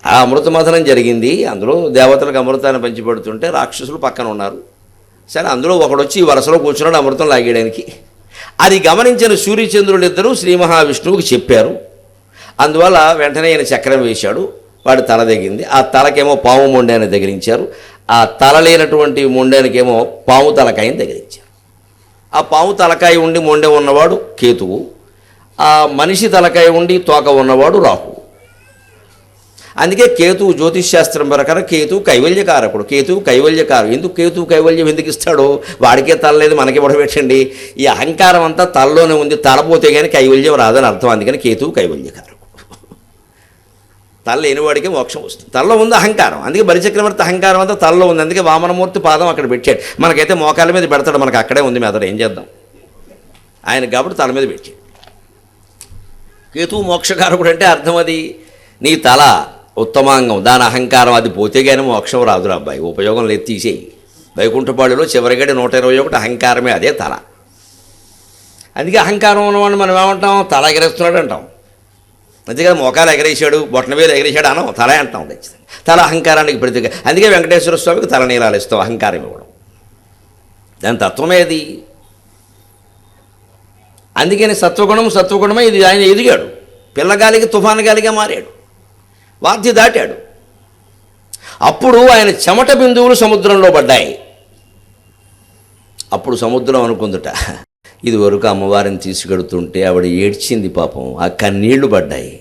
ఆ అమృతమథనం జరిగింది, అందులో దేవతలకు అమృతాన్ని పంచిపెడుతుంటే రాక్షసులు పక్కన ఉన్నారు. సరే, అందులో ఒకడు వచ్చి ఈ వరుసలో కూర్చున్నాడు అమృతం లాగేయడానికి. అది గమనించిన సూర్యచంద్రులు ఇద్దరు శ్రీ మహావిష్ణువుకి చెప్పారు. అందువల్ల వెంటనే ఆయన చక్రం వేశాడు, వాడి తల తెగింది. ఆ తలకేమో పాము మొండెని తగిలించారు, ఆ తల లేనటువంటి మొండెనికేమో పాము తలకాయని తగిలించారు. ఆ పాము తలకాయ ఉండి మొండె ఉన్నవాడు కేతువు, ఆ మనిషి తలకాయ ఉండి తోక ఉన్నవాడు రాహువు. అందుకే కేతువు జ్యోతిష్శాస్త్రం ప్రకారం కేతువు కైవల్యకారకుడు. కేతువు కైవల్యకారు. ఎందుకు కేతువు కైవల్యం ఎందుకు ఇస్తాడో, వాడికే తల లేదు మనకి పెట్టండి. ఈ అహంకారం అంతా తలలోనే ఉంది, తలపోతే కానీ కైవల్యం రాదని అర్థం. అందుకని కేతువు కైవల్యకారకుడు. తల లేనివాడికి మోక్షం వస్తుంది. తలలో ఉంది అహంకారం, అందుకే బలిచక్రవర్తి అహంకారం అంతా తలలో ఉంది. అందుకే వామనమూర్తి పాదం అక్కడ పెట్టాడు. మనకైతే మోకాల మీద పెడతాడు, మనకు అక్కడే ఉంది మెదడు, ఏం చేద్దాం. ఆయన కాబట్టి తల మీద పెట్టాడు. కేతువు మోక్షకారకుడు అంటే అర్థం అది, నీ తల ఉత్తమాంగం, దాని అహంకారం అది పోతే కానీ మోక్షం రాదురా అబ్బాయి, ఉపయోగం లేదు, తీసేయి. వైకుంఠపాడులో చివరిగడి 121 అహంకారమే, అదే తల. అందుకే అహంకారం ఉన్నవాడిని మనం ఏమంటాం, తల ఎగరేస్తున్నాడు అంటాం. అంతేకాదు మోకాలు ఎగరేసాడు, బొట్టన వేలు ఎగరేసాడు అనం, తల అంటాం. తల అహంకారానికి ప్రతీక. అందుకే వెంకటేశ్వర స్వామికి తల నీలాలు ఇస్తాం, అహంకారం ఇవ్వడం. దాని తత్వమేది. అందుకని సత్వగుణమే ఇది. ఆయన ఎదిగాడు, పిల్లగాలికి తుఫాను గాలిగా మారాడు, వాద్య దాటాడు. అప్పుడు ఆయన చెమట బిందువులు సముద్రంలో పడ్డాయి. అప్పుడు సముద్రం అనుకుందుట, ఇది వరకు అమ్మవారిని తీసుకెడుతుంటే ఆవిడ ఏడ్చింది పాపం, ఆ కన్నీళ్లు పడ్డాయి.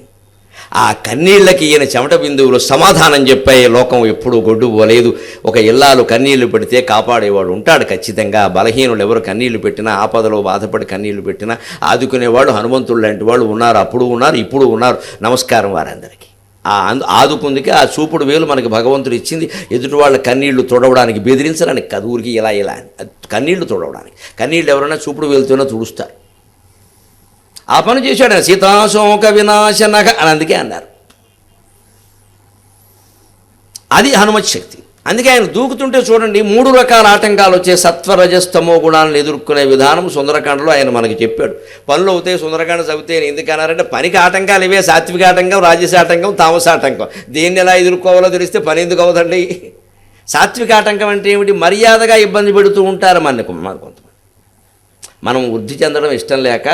ఆ కన్నీళ్ళకి ఈయన చెమట బిందువులు సమాధానం చెప్పాయి. లోకం ఎప్పుడూ గొడ్డు పోలేదు. ఒక ఇల్లాలు కన్నీళ్లు పెడితే కాపాడేవాడు ఉంటాడు ఖచ్చితంగా. బలహీనులు ఎవరు కన్నీళ్లు పెట్టినా, ఆపదలో బాధపడి కన్నీళ్లు పెట్టినా ఆదుకునేవాడు హనుమంతుడు లాంటి వాళ్ళు ఉన్నారు, అప్పుడు ఉన్నారు, ఇప్పుడు ఉన్నారు. నమస్కారం వారందరికీ. ఆదుకుందికి ఆ చూపుడు వేలు మనకి భగవంతుడు ఇచ్చింది, ఎదుటి వాళ్ళ కన్నీళ్లు తొడవడానికి, బెదిరించడానికి కాదు, ఊరికి ఇలా అని కన్నీళ్లు తొడవడానికి. కన్నీళ్ళు ఎవరైనా చూపుడు వేలుతోనే తుడుస్తారు. ఆ పని చేశాడు ఆయన. సీతాశోక వినాశనక అని అందుకే అన్నారు. అది హనుమత్ శక్తి. అందుకే ఆయన దూకుతుంటే చూడండి 3 రకాల ఆటంకాలు వచ్చే సత్వరజస్తమో గుణాలను ఎదుర్కొనే విధానం సుందరకాండలో ఆయన మనకి చెప్పాడు. పనులు అవుతాయి, సుందరకాండ చదివితే ఎందుకన్నారంటే పనికి ఆటంకాలు ఇవే, సాత్విక ఆటంకం, రాజస ఆటంకం, తామస ఆటంకం. దేన్ని ఎలా ఎదుర్కోవాలో తెలిస్తే పని ఎందుకు అవుతండి. సాత్విక ఆటంకం అంటే ఏమిటి, మర్యాదగా ఇబ్బంది పెడుతూ ఉంటారు మనకు కొంతమంది. మనం వృద్ధి చెందడం ఇష్టం లేక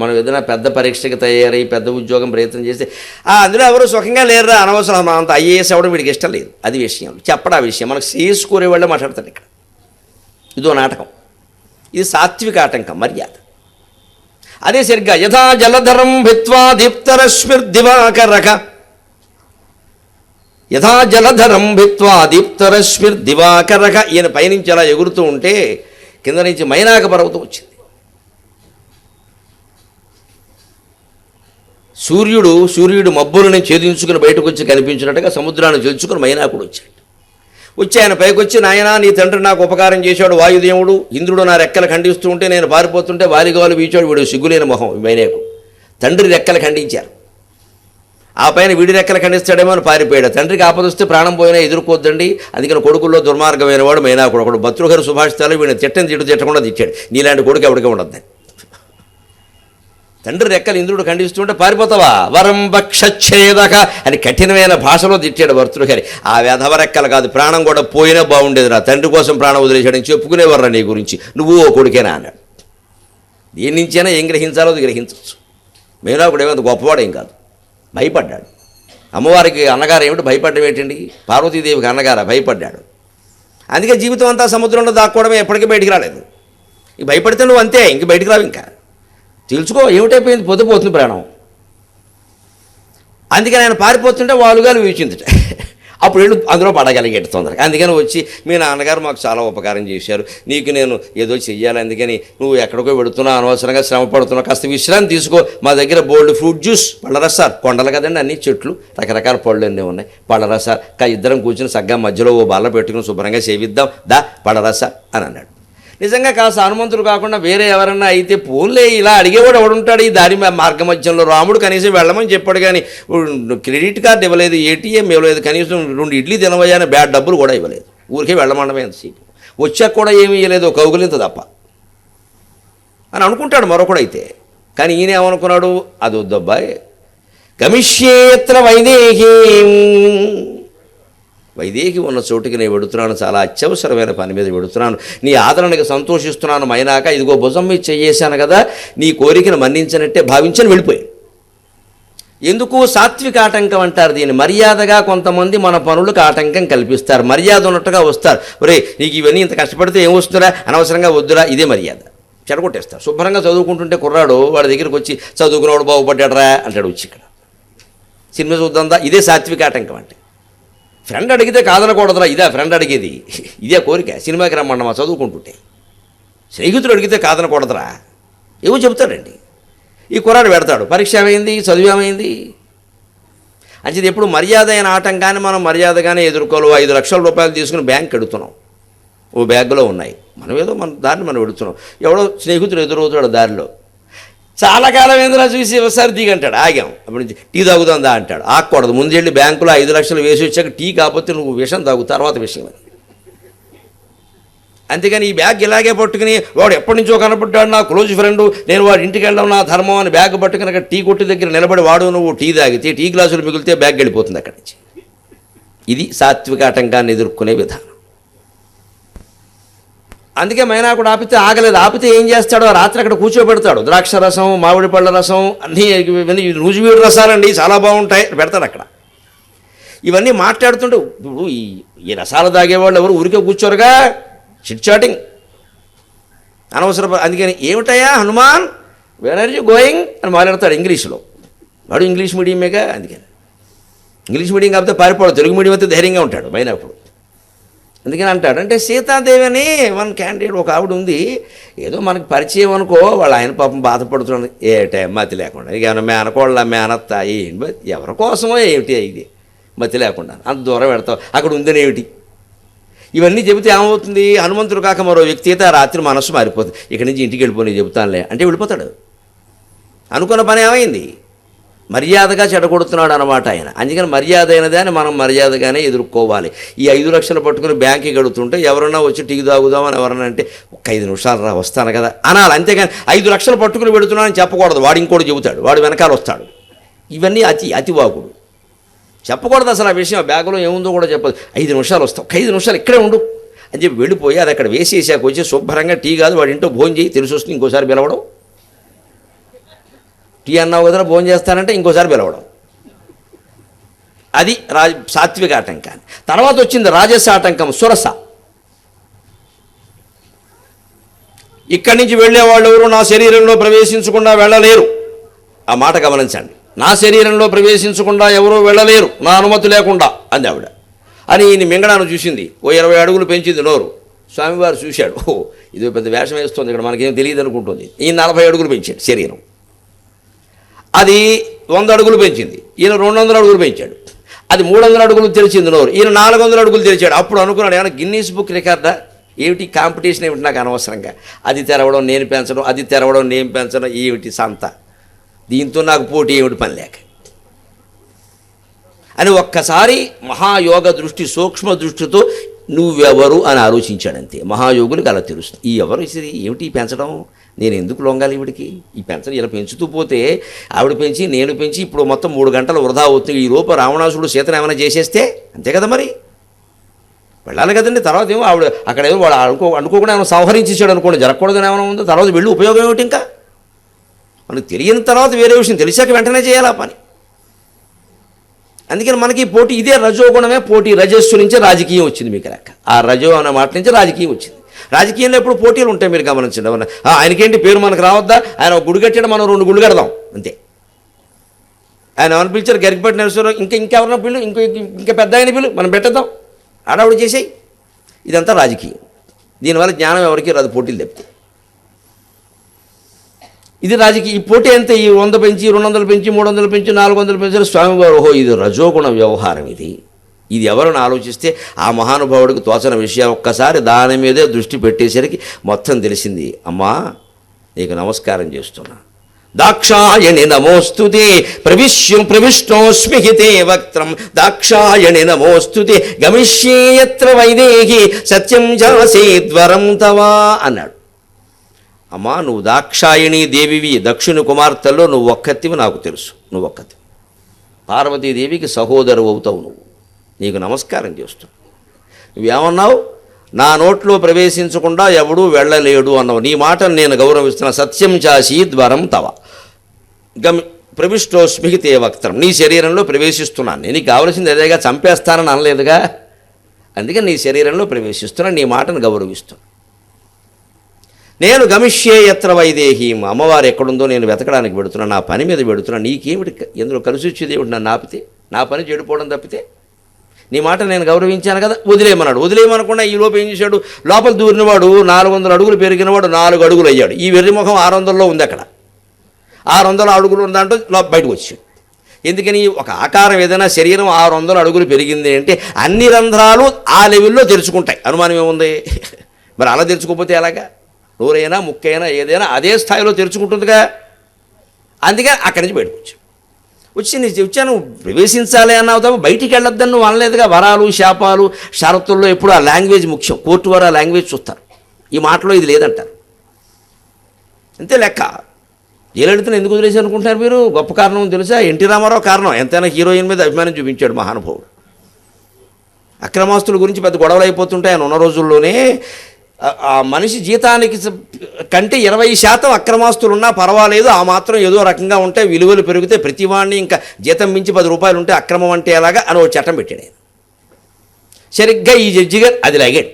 మనం ఏదైనా పెద్ద పరీక్షకి తయారై పెద్ద ఉద్యోగం ప్రయత్నం చేస్తే అందులో ఎవరు సుఖంగా లేరురా, అనవసరం, అంత ఐఏఎస్ అవ్వడం వీడికి ఇష్టం లేదు. అది విషయం, చెప్పడం ఆ విషయం. మనకు చేసుకునే వాళ్ళే మాట్లాడతాడు ఇక్కడ. ఇదో నాటకం. ఇది సాత్విక ఆటంకం, మర్యాద. అదే సరిగ్గా యథా జలధరం భిత్వా దీప్తరశ్మిర్దివాకరక, యథా జలధరం భిత్వా దీప్తరశ్మిర్దివాకరక. ఈయన పైనుంచి అలా ఎగురుతూ ఉంటే కింద నుంచి మైనాక పర్వతం వచ్చింది. సూర్యుడు మబ్బులను ఛేదించుకుని బయటకు వచ్చి కనిపించినట్టుగా సముద్రాన్ని తెలుసుకుని మైనాకుడు వచ్చాడు. వచ్చి ఆయన పైకి వచ్చి, నాయనా నీ తండ్రి నాకు ఉపకారం చేశాడు వాయుదేవుడు, ఇంద్రుడు నా రెక్కలు ఖండిస్తూ ఉంటే నేను పారిపోతుంటే వాలిగాలు వీచాడు, వీడు సిగ్గులేని మొహం మైనాకుడు. తండ్రి రెక్కలు ఖండించారు. ఆ పైన వీడి రెక్కలు ఖండిస్తాడేమో అని పారిపోయాడు. తండ్రికి ఆపదొస్తే ప్రాణం పోయినా ఎదుర్కోద్దండి. అందుకని కొడుకుల్లో దుర్మార్గమైన వాడు మైనా కొడుకు. భర్తృహరి సుభాషితాలు వీడిని తిట్టకుండా తిట్టాడు. నీలాంటి కొడుకు ఎవడికే ఉండద్దని. తండ్రి రెక్కలు ఇంద్రుడు ఖండిస్తుంటే పారిపోతావా, వరం భక్షచ్ఛేదక అని కఠినమైన భాషలో తిట్టాడు భర్తృహరి. ఆ వెధవ రెక్కలు కాదు, ప్రాణం కూడా పోయినా బాగుండేదిరా, తండ్రి కోసం ప్రాణం వదిలేశాడని చెప్పుకునేవర్రా నీ గురించి, నువ్వు ఓ కొడుకేనా అన్నాడు. దీని నుంచైనా ఏం గ్రహించాలో అది గ్రహించవచ్చు. మేనాకుడు ఏమంత గొప్పవాడేం కాదు, భయపడ్డాడు. అమ్మవారికి అన్నగారు ఏమిటి భయపడ్డం ఏంటండి, పార్వతీదేవికి అన్నగారా భయపడ్డాడు. అందుకే జీవితం అంతా సముద్రంలో దాక్కోవడమే, ఎప్పటికీ బయటికి రాలేదు. ఇక భయపడితే నువ్వు అంతే, ఇంక బయటికి రావు. ఇంకా తెలుసుకో ఏమిటైపోయింది, పొద్దుపోతుంది ప్రాణం. అందుకని ఆయన పారిపోతుంటే వాలుగాలు వీచిందట. అప్పుడు వీళ్ళు అందులో పడగలిగేట తొందరగా. అందుకని వచ్చి మీ నాన్నగారు మాకు చాలా ఉపకారం చేశారు, నీకు నేను ఏదో చెయ్యాలి, అందుకని నువ్వు ఎక్కడికో పెడుతున్నావు, అనవసరంగా శ్రమ పడుతున్నావు, కాస్త విశ్రాంతి తీసుకో, మా దగ్గర బోల్డ్ ఫ్రూట్ జ్యూస్, పళ్ళ రసాలు, కొండలు కదండి అన్ని చెట్లు, రకరకాల పళ్ళు అన్నీ ఉన్నాయి, పళ్ళ రసాలు ఇద్దరం కూర్చుని సగ్గా మధ్యలో ఓ బల్ల పెట్టుకుని శుభ్రంగా సేవిద్దాం దా పళ్ళ రస అని అన్నాడు. నిజంగా కాస్త హనుమంతుడు కాకుండా వేరే ఎవరన్నా అయితే పోన్లే, ఇలా అడిగేవాడు ఎవడుంటాడు ఈ దారి మార్గ మధ్యంలో. రాముడు కనీసం వెళ్ళమని చెప్పాడు కానీ క్రెడిట్ కార్డు ఇవ్వలేదు, ఏటీఎం ఇవ్వలేదు, కనీసం 2 ఇడ్లీ తినవయ్యా అని బ్యాడ్ డబ్బులు కూడా ఇవ్వలేదు. ఊరికే వెళ్ళమండమే ఎంతసేపు, వచ్చాక కూడా ఏమీ ఇవ్వలేదు, కౌగులింత తప్ప అని అనుకుంటాడు మరొకడైతే. కానీ ఈయన ఏమనుకున్నాడు, అది వద్దబ్బాయి, గమిష్యేత్ర వైదేహి ఉన్న చోటుకి నేను వెడుతున్నాను, చాలా అత్యవసరమైన పని మీద వెడుతున్నాను, నీ ఆదరణకి సంతోషిస్తున్నాను మైనాక, ఇదిగో భుజం మీద చెయ్యేశాను కదా, నీ కోరికను మన్నించినట్టే భావించని వెళ్ళిపోయాడు. ఎందుకు సాత్విక ఆటంకం అంటారు దీన్ని. మర్యాదగా కొంతమంది మన పనులకు ఆటంకం కల్పిస్తారు, మర్యాద ఉన్నట్టుగా వస్తారు. ఒరే నీకు ఇవన్నీ ఇంత కష్టపడితే ఏం వస్తుందా, అనవసరంగా వద్దురా, ఇదే మర్యాద చెడగొట్టేస్తారు. శుభ్రంగా చదువుకుంటుంటే కుర్రాడు వాడి దగ్గరికి వచ్చి చదువుకునేవాడు బాగుపడ్డాడరా అంటాడు వచ్చి. ఇక్కడ సినిమా చూద్దాందా, ఇదే సాత్విక ఆటంకం అంటే. ఫ్రెండ్ అడిగితే కాదనకూడదురా, ఇదే ఫ్రెండ్ అడిగేది, ఇదే కోరిక. సినిమాకి రమ్మన్నమా చదువుకుంటుంటే, స్నేహితుడు అడిగితే కాదనకూడదురా, ఏవో చెబుతాడండి. ఈ కుర్రాడు పెడతాడు, పరీక్ష ఏమైంది, చదువు ఏమైంది. అంటే ఎప్పుడు మర్యాద అయిన ఆటంకాన్ని మనం మర్యాదగానే ఎదుర్కోవాలి. 5 లక్షల రూపాయలు తీసుకుని బ్యాంక్ ఎడుతున్నాం, ఓ బ్యాగ్లో ఉన్నాయి, మనం ఏదో మన దారిని మనం ఎడుతున్నాం. ఎవడో స్నేహితుడు ఎదురవుతాడు దారిలో, చాలా కాలం ఏందిరా చూసి ఒకసారి దిగంటాడు, ఆగాం, అప్పటి నుంచి టీ తాగుతుందా అంటాడు. ఆగకూడదు, ముందెళ్ళి బ్యాంకులో 5 లక్షలు వేసి వచ్చాక టీ కాకపోతే నువ్వు విషం తాగు, తర్వాత విషయం అది. అంతేగాని ఈ బ్యాగ్ ఇలాగే పట్టుకుని వాడు ఎప్పటి నుంచో కనపడ్డాడు నా క్లోజ్ ఫ్రెండ్, నేను వాడి ఇంటికి వెళ్ళడం నా ధర్మం అని బ్యాగ్ పట్టుకుని అక్కడ టీ కొట్టు దగ్గర నిలబడి వాడు నువ్వు టీ తాగితే టీ గ్లాసులు మిగిలితే బ్యాగ్ వెళ్ళిపోతుంది అక్కడి నుంచి. ఇది సాత్విక ఆటంకాన్ని ఎదుర్కొనే విధానం. అందుకే మైనాకుడు ఆపితే ఆగలేదు. ఆపితే ఏం చేస్తాడో, రాత్రి అక్కడ కూర్చోబెడతాడు. ద్రాక్ష రసం, మామిడి పళ్ళ రసం, అన్నీ నూజివీడు రసాలండి చాలా బాగుంటాయి పెడతాడు అక్కడ. ఇవన్నీ మాట్లాడుతుంటే ఇప్పుడు ఈ రసాలు తాగేవాళ్ళు ఎవరు ఊరికే కూర్చోరుగా, చిట్ చాటింగ్ అనవసరం. అందుకని ఏమిటయా Hanuman, where are you going అని మాట్లాడతాడు ఇంగ్లీష్లో. వాడు ఇంగ్లీష్ మీడియమేగా, అందుకని ఇంగ్లీష్ మీడియం కాకపోతే పారిపోవడం, తెలుగు మీడియం అయితే ధైర్యంగా ఉంటాడు మైనాకుడు. అందుకని అంటాడు. అంటే సీతాదేవి అని మన క్యాండిడేట్ ఒక ఆవిడ ఉంది, ఏదో మనకు పరిచయం అనుకో, వాళ్ళు ఆయన పాపం బాధపడుతున్నాడు. ఏ టైం మతి లేకుండా, ఇక ఏమైనా మేనకోళ్ళ మేనత్త ఎవరి కోసమో ఏమిటి ఇది, మతి లేకుండా అంత దూరం పెడతావు, అక్కడ ఉందని ఏమిటి. ఇవన్నీ చెబితే ఏమవుతుంది, హనుమంతుడు కాక మరో వ్యక్తి అయితే ఆ రాత్రి మనసు మారిపోతుంది. ఇక్కడి నుంచి ఇంటికి వెళ్ళిపోయి చెబుతానులే అంటే వెళ్ళిపోతాడు. అనుకున్న పని ఏమైంది, మర్యాదగా చెడగొడుతున్నాడు అనమాట ఆయన. అందుకని మర్యాద అయినదాన్ని మనం మర్యాదగానే ఎదుర్కోవాలి. ఈ 5 లక్షలు పట్టుకుని బ్యాంక్కి గడుతుంటే ఎవరన్నా వచ్చి టీ తాగుదామని ఎవరన్నా అంటే ఒక 5 నిమిషాలు రా వస్తాను కదా అనాలి. అంతేగాని 5 లక్షలు పట్టుకుని పెడుతున్నానని చెప్పకూడదు. వాడు ఇంకోటి చెబుతాడు, వాడు వెనకాల వస్తాడు. ఇవన్నీ అతివాకుడు. చెప్పకూడదు అసలు ఆ విషయం. బ్యాగులో ఏముందో కూడా చెప్పదు. 5 నిమిషాలు వస్తావు, 5 నిమిషాలు ఇక్కడే ఉండు అని చెప్పి వెళ్ళిపోయి అది అక్కడ వేసేసాక వచ్చి శుభ్రంగా టీ కాదు వాడి ఇంట్లో భోజనం చేయి, తెలిసి వస్తుంది ఇంకోసారి పిలవడం. టీ అన్నావు కదా భోజనం చేస్తానంటే ఇంకోసారి పిలవడం. అది సాత్విక ఆటంకాన్ని. తర్వాత వచ్చింది రాజస ఆటంకం, సురస. ఇక్కడి నుంచి వెళ్ళేవాళ్ళు ఎవరు నా శరీరంలో ప్రవేశించకుండా వెళ్ళలేరు. ఆ మాట గమనించండి. నా శరీరంలో ప్రవేశించకుండా ఎవరూ వెళ్ళలేరు నా అనుమతి లేకుండా అంది ఆవిడ. అని ఈయన మింగడాను చూసింది. ఓ 20 అడుగులు పెంచింది నోరు. స్వామివారు చూశాడు, ఓ ఇది పెద్ద వేషం వేస్తుంది ఇక్కడ, మనకేం తెలియదు అనుకుంటుంది. ఈయన 40 అడుగులు పెంచాడు శరీరం. అది 100 అడుగులు పెంచింది. ఈయన 200 అడుగులు పెంచాడు. అది 300 అడుగులు తెరిచింది నోరు. ఈయన 400 అడుగులు తెరిచాడు. అప్పుడు అనుకున్నాడు, ఏమైనా గిన్నీస్ బుక్ రికార్డా ఏమిటి, కాంపిటీషన్ ఏమిటి నాకు అనవసరంగా, అది తెరవడం నేను పెంచడం, అది తెరవడం నేను పెంచడం ఏమిటి సంత, దీంతో నాకు పోటీ ఏమిటి పని లేక. అని ఒక్కసారి మహాయోగ దృష్టి సూక్ష్మ దృష్టితో నువ్వెవరు అని ఆలోచించాడంతే. మహాయోగులకు అలా తెలుస్తుంది. ఈ ఎవరు ఇది ఏమిటి పెంచడం, నేను ఎందుకు లొంగాలి ఈవిడికి, ఈ పెంచడం ఇలా పెంచుతూ పోతే ఆవిడ పెంచి నేను పెంచి ఇప్పుడు మొత్తం 3 గంటలు వృధా అవుతుంది. ఈ లోపు రావణాసుడు సీతను ఏమైనా చేసేస్తే అంతే కదా, మరి వెళ్ళాలి కదండి. తర్వాత ఏమో ఆవిడ అక్కడ ఏమో వాడు అనుకోకుండా ఏమైనా సంహరించేసాడు అనుకోండి, జరగకూడదని ఏమైనా ఉందో, తర్వాత వెళ్ళి ఉపయోగం ఏమిటి? ఇంకా మనకు తెలియని తర్వాత వేరే విషయం, తెలిసాక వెంటనే చేయాలి ఆ పని. అందుకని మనకి పోటీ ఇదే రజోగుణమే పోటీ. రజస్సు నుంచి రాజకీయం వచ్చింది మీకు లెక్క. ఆ రజో అనే మాట నుంచి రాజకీయం వచ్చింది. రాజకీయంలో ఎప్పుడు పోటీలు ఉంటాయి, మీరు గమనించండి. ఆయనకేంటి పేరు మనకు రావద్దా, ఆయన ఒక గుడి కట్టాడు, మనం 2 గుళ్ళు కడదాం అంతే. ఆయన ఎవరిని పిలిచారు, గరికపాటి నరసింహరావు, ఇంకెవరన్నా పిల్లు, ఇంకా పెద్ద ఆయన పిల్లు, మనం పెట్టేద్దాం, ఆడవిడ చేసేయి. ఇదంతా రాజకీయం. దీనివల్ల జ్ఞానం ఎవరికి రాదు, పోటీలు తప్పితే. ఇది రాజకీయ. ఈ పోటీ అంతే. ఈ 100 పెంచి 200 పెంచి 300 పెంచి 400 పెంచారు స్వామివారు. ఓహో, ఇది రజోగుణ వ్యవహారం. ఇది ఎవరిని ఆలోచిస్తే ఆ మహానుభావుడికి తోచని విషయం ఒక్కసారి దాని మీదే దృష్టి పెట్టేసరికి మొత్తం తెలిసింది. అమ్మా, నీకు నమస్కారం చేస్తున్నా. దాక్షాయణి నమోస్తుతే ప్రవిష్టోస్మిహితే వక్త్రం దాక్షాయణి నమోస్తుతే గమిష్యే యత్ర వైదేహి సత్యం జాసేద్వరం తవా అన్నాడు. అమ్మా, నువ్వు దాక్షాయణి దేవివి, దక్షిణ కుమార్తెల్లో నువ్వు ఒక్కతివి, నాకు తెలుసు. నువ్వు ఒక్కతివి. పార్వతీదేవికి సహోదరు అవుతావు నువ్వు. నీకు నమస్కారం చేస్తున్నావు. నువ్వేమన్నావు, నా నోట్లో ప్రవేశించకుండా ఎవడూ వెళ్ళలేడు అన్నావు. నీ మాటను నేను గౌరవిస్తున్నా. సత్యం చాసీద్వరం తవ ప్రవిష్టోస్మిహితే వక్త్రం. నీ శరీరంలో ప్రవేశిస్తున్నాను. నేను నీకు కావలసింది అదేగా, చంపేస్తానని అనలేదుగా. అందుకని నీ శరీరంలో ప్రవేశిస్తున్నా, నీ మాటను గౌరవిస్తున్నా. నేను గమిష్యే యత్ర వైదేహీం. అమ్మవారు ఎక్కడుందో నేను వెతకడానికి పెడుతున్నా, నా పని మీద పెడుతున్నా. నీకేమిటి ఎందులో కలిసి వచ్చేది ఏమిటి? నన్ను ఆపితే, నా పని చెడిపోవడం తప్పితే. నీ మాట నేను గౌరవించాను కదా, వదిలేయమన్నాడు. వదిలేయమనకుండా ఈ లోపు ఏం చేశాడు, లోపల దూరినవాడు 400 అడుగులు పెరిగినవాడు 4 అడుగులు అయ్యాడు. ఈ వెర్రిముఖం 600లో ఉంది. అక్కడ 600 అడుగులు ఉన్న దాంట్లో బయటకు వచ్చాడు. ఎందుకని, ఒక ఆకారం ఏదైనా శరీరం 600 అడుగులు పెరిగింది అంటే అన్ని రంధ్రాలు ఆ లెవెల్లో తెరుచుకుంటాయి. అనుమానం ఏముంది? మరి అలా తెరుచుకోకపోతే ఎలాగా? నోరైనా ముక్కైనా ఏదైనా అదే స్థాయిలో తెరుచుకుంటుందిగా. అందుకే అక్కడి నుంచి బయటకు వచ్చాను. ప్రవేశించాలి అన్నావు తప్ప బయటికి వెళ్ళొద్దని నువ్వు అనలేదుగా. వరాలు శాపాలు షరతుల్లో ఎప్పుడు ఆ లాంగ్వేజ్ ముఖ్యం. కోర్టు వారు ఆ లాంగ్వేజ్ చూస్తారు. ఈ మాటలో ఇది లేదంటారు. అంతే లెక్క. జయలలితను ఎందుకు వదిలేసి అనుకుంటున్నారు మీరు? గొప్ప కారణం తెలుసా? ఎన్టీ రామారావు కారణం. ఎంతైనా హీరోయిన్ మీద అభిమానం చూపించాడు మహానుభావుడు. అక్రమాస్తుల గురించి పెద్ద గొడవలు అయిపోతుంటాయి. ఆయన ఉన్న రోజుల్లోనే ఆ మనిషి జీతానికి కంటే 20% అక్రమాస్తులు ఉన్నా పర్వాలేదు, ఆ మాత్రం ఏదో రకంగా ఉంటే విలువలు పెరిగితే ప్రతివాడిని ఇంకా జీతం మించి 10 రూపాయలు ఉంటే అక్రమం అంటే ఎలాగా అని ఒక చట్టం పెట్టాడు ఆయన. సరిగ్గా ఈ జడ్జి గారు అది లాగాడు.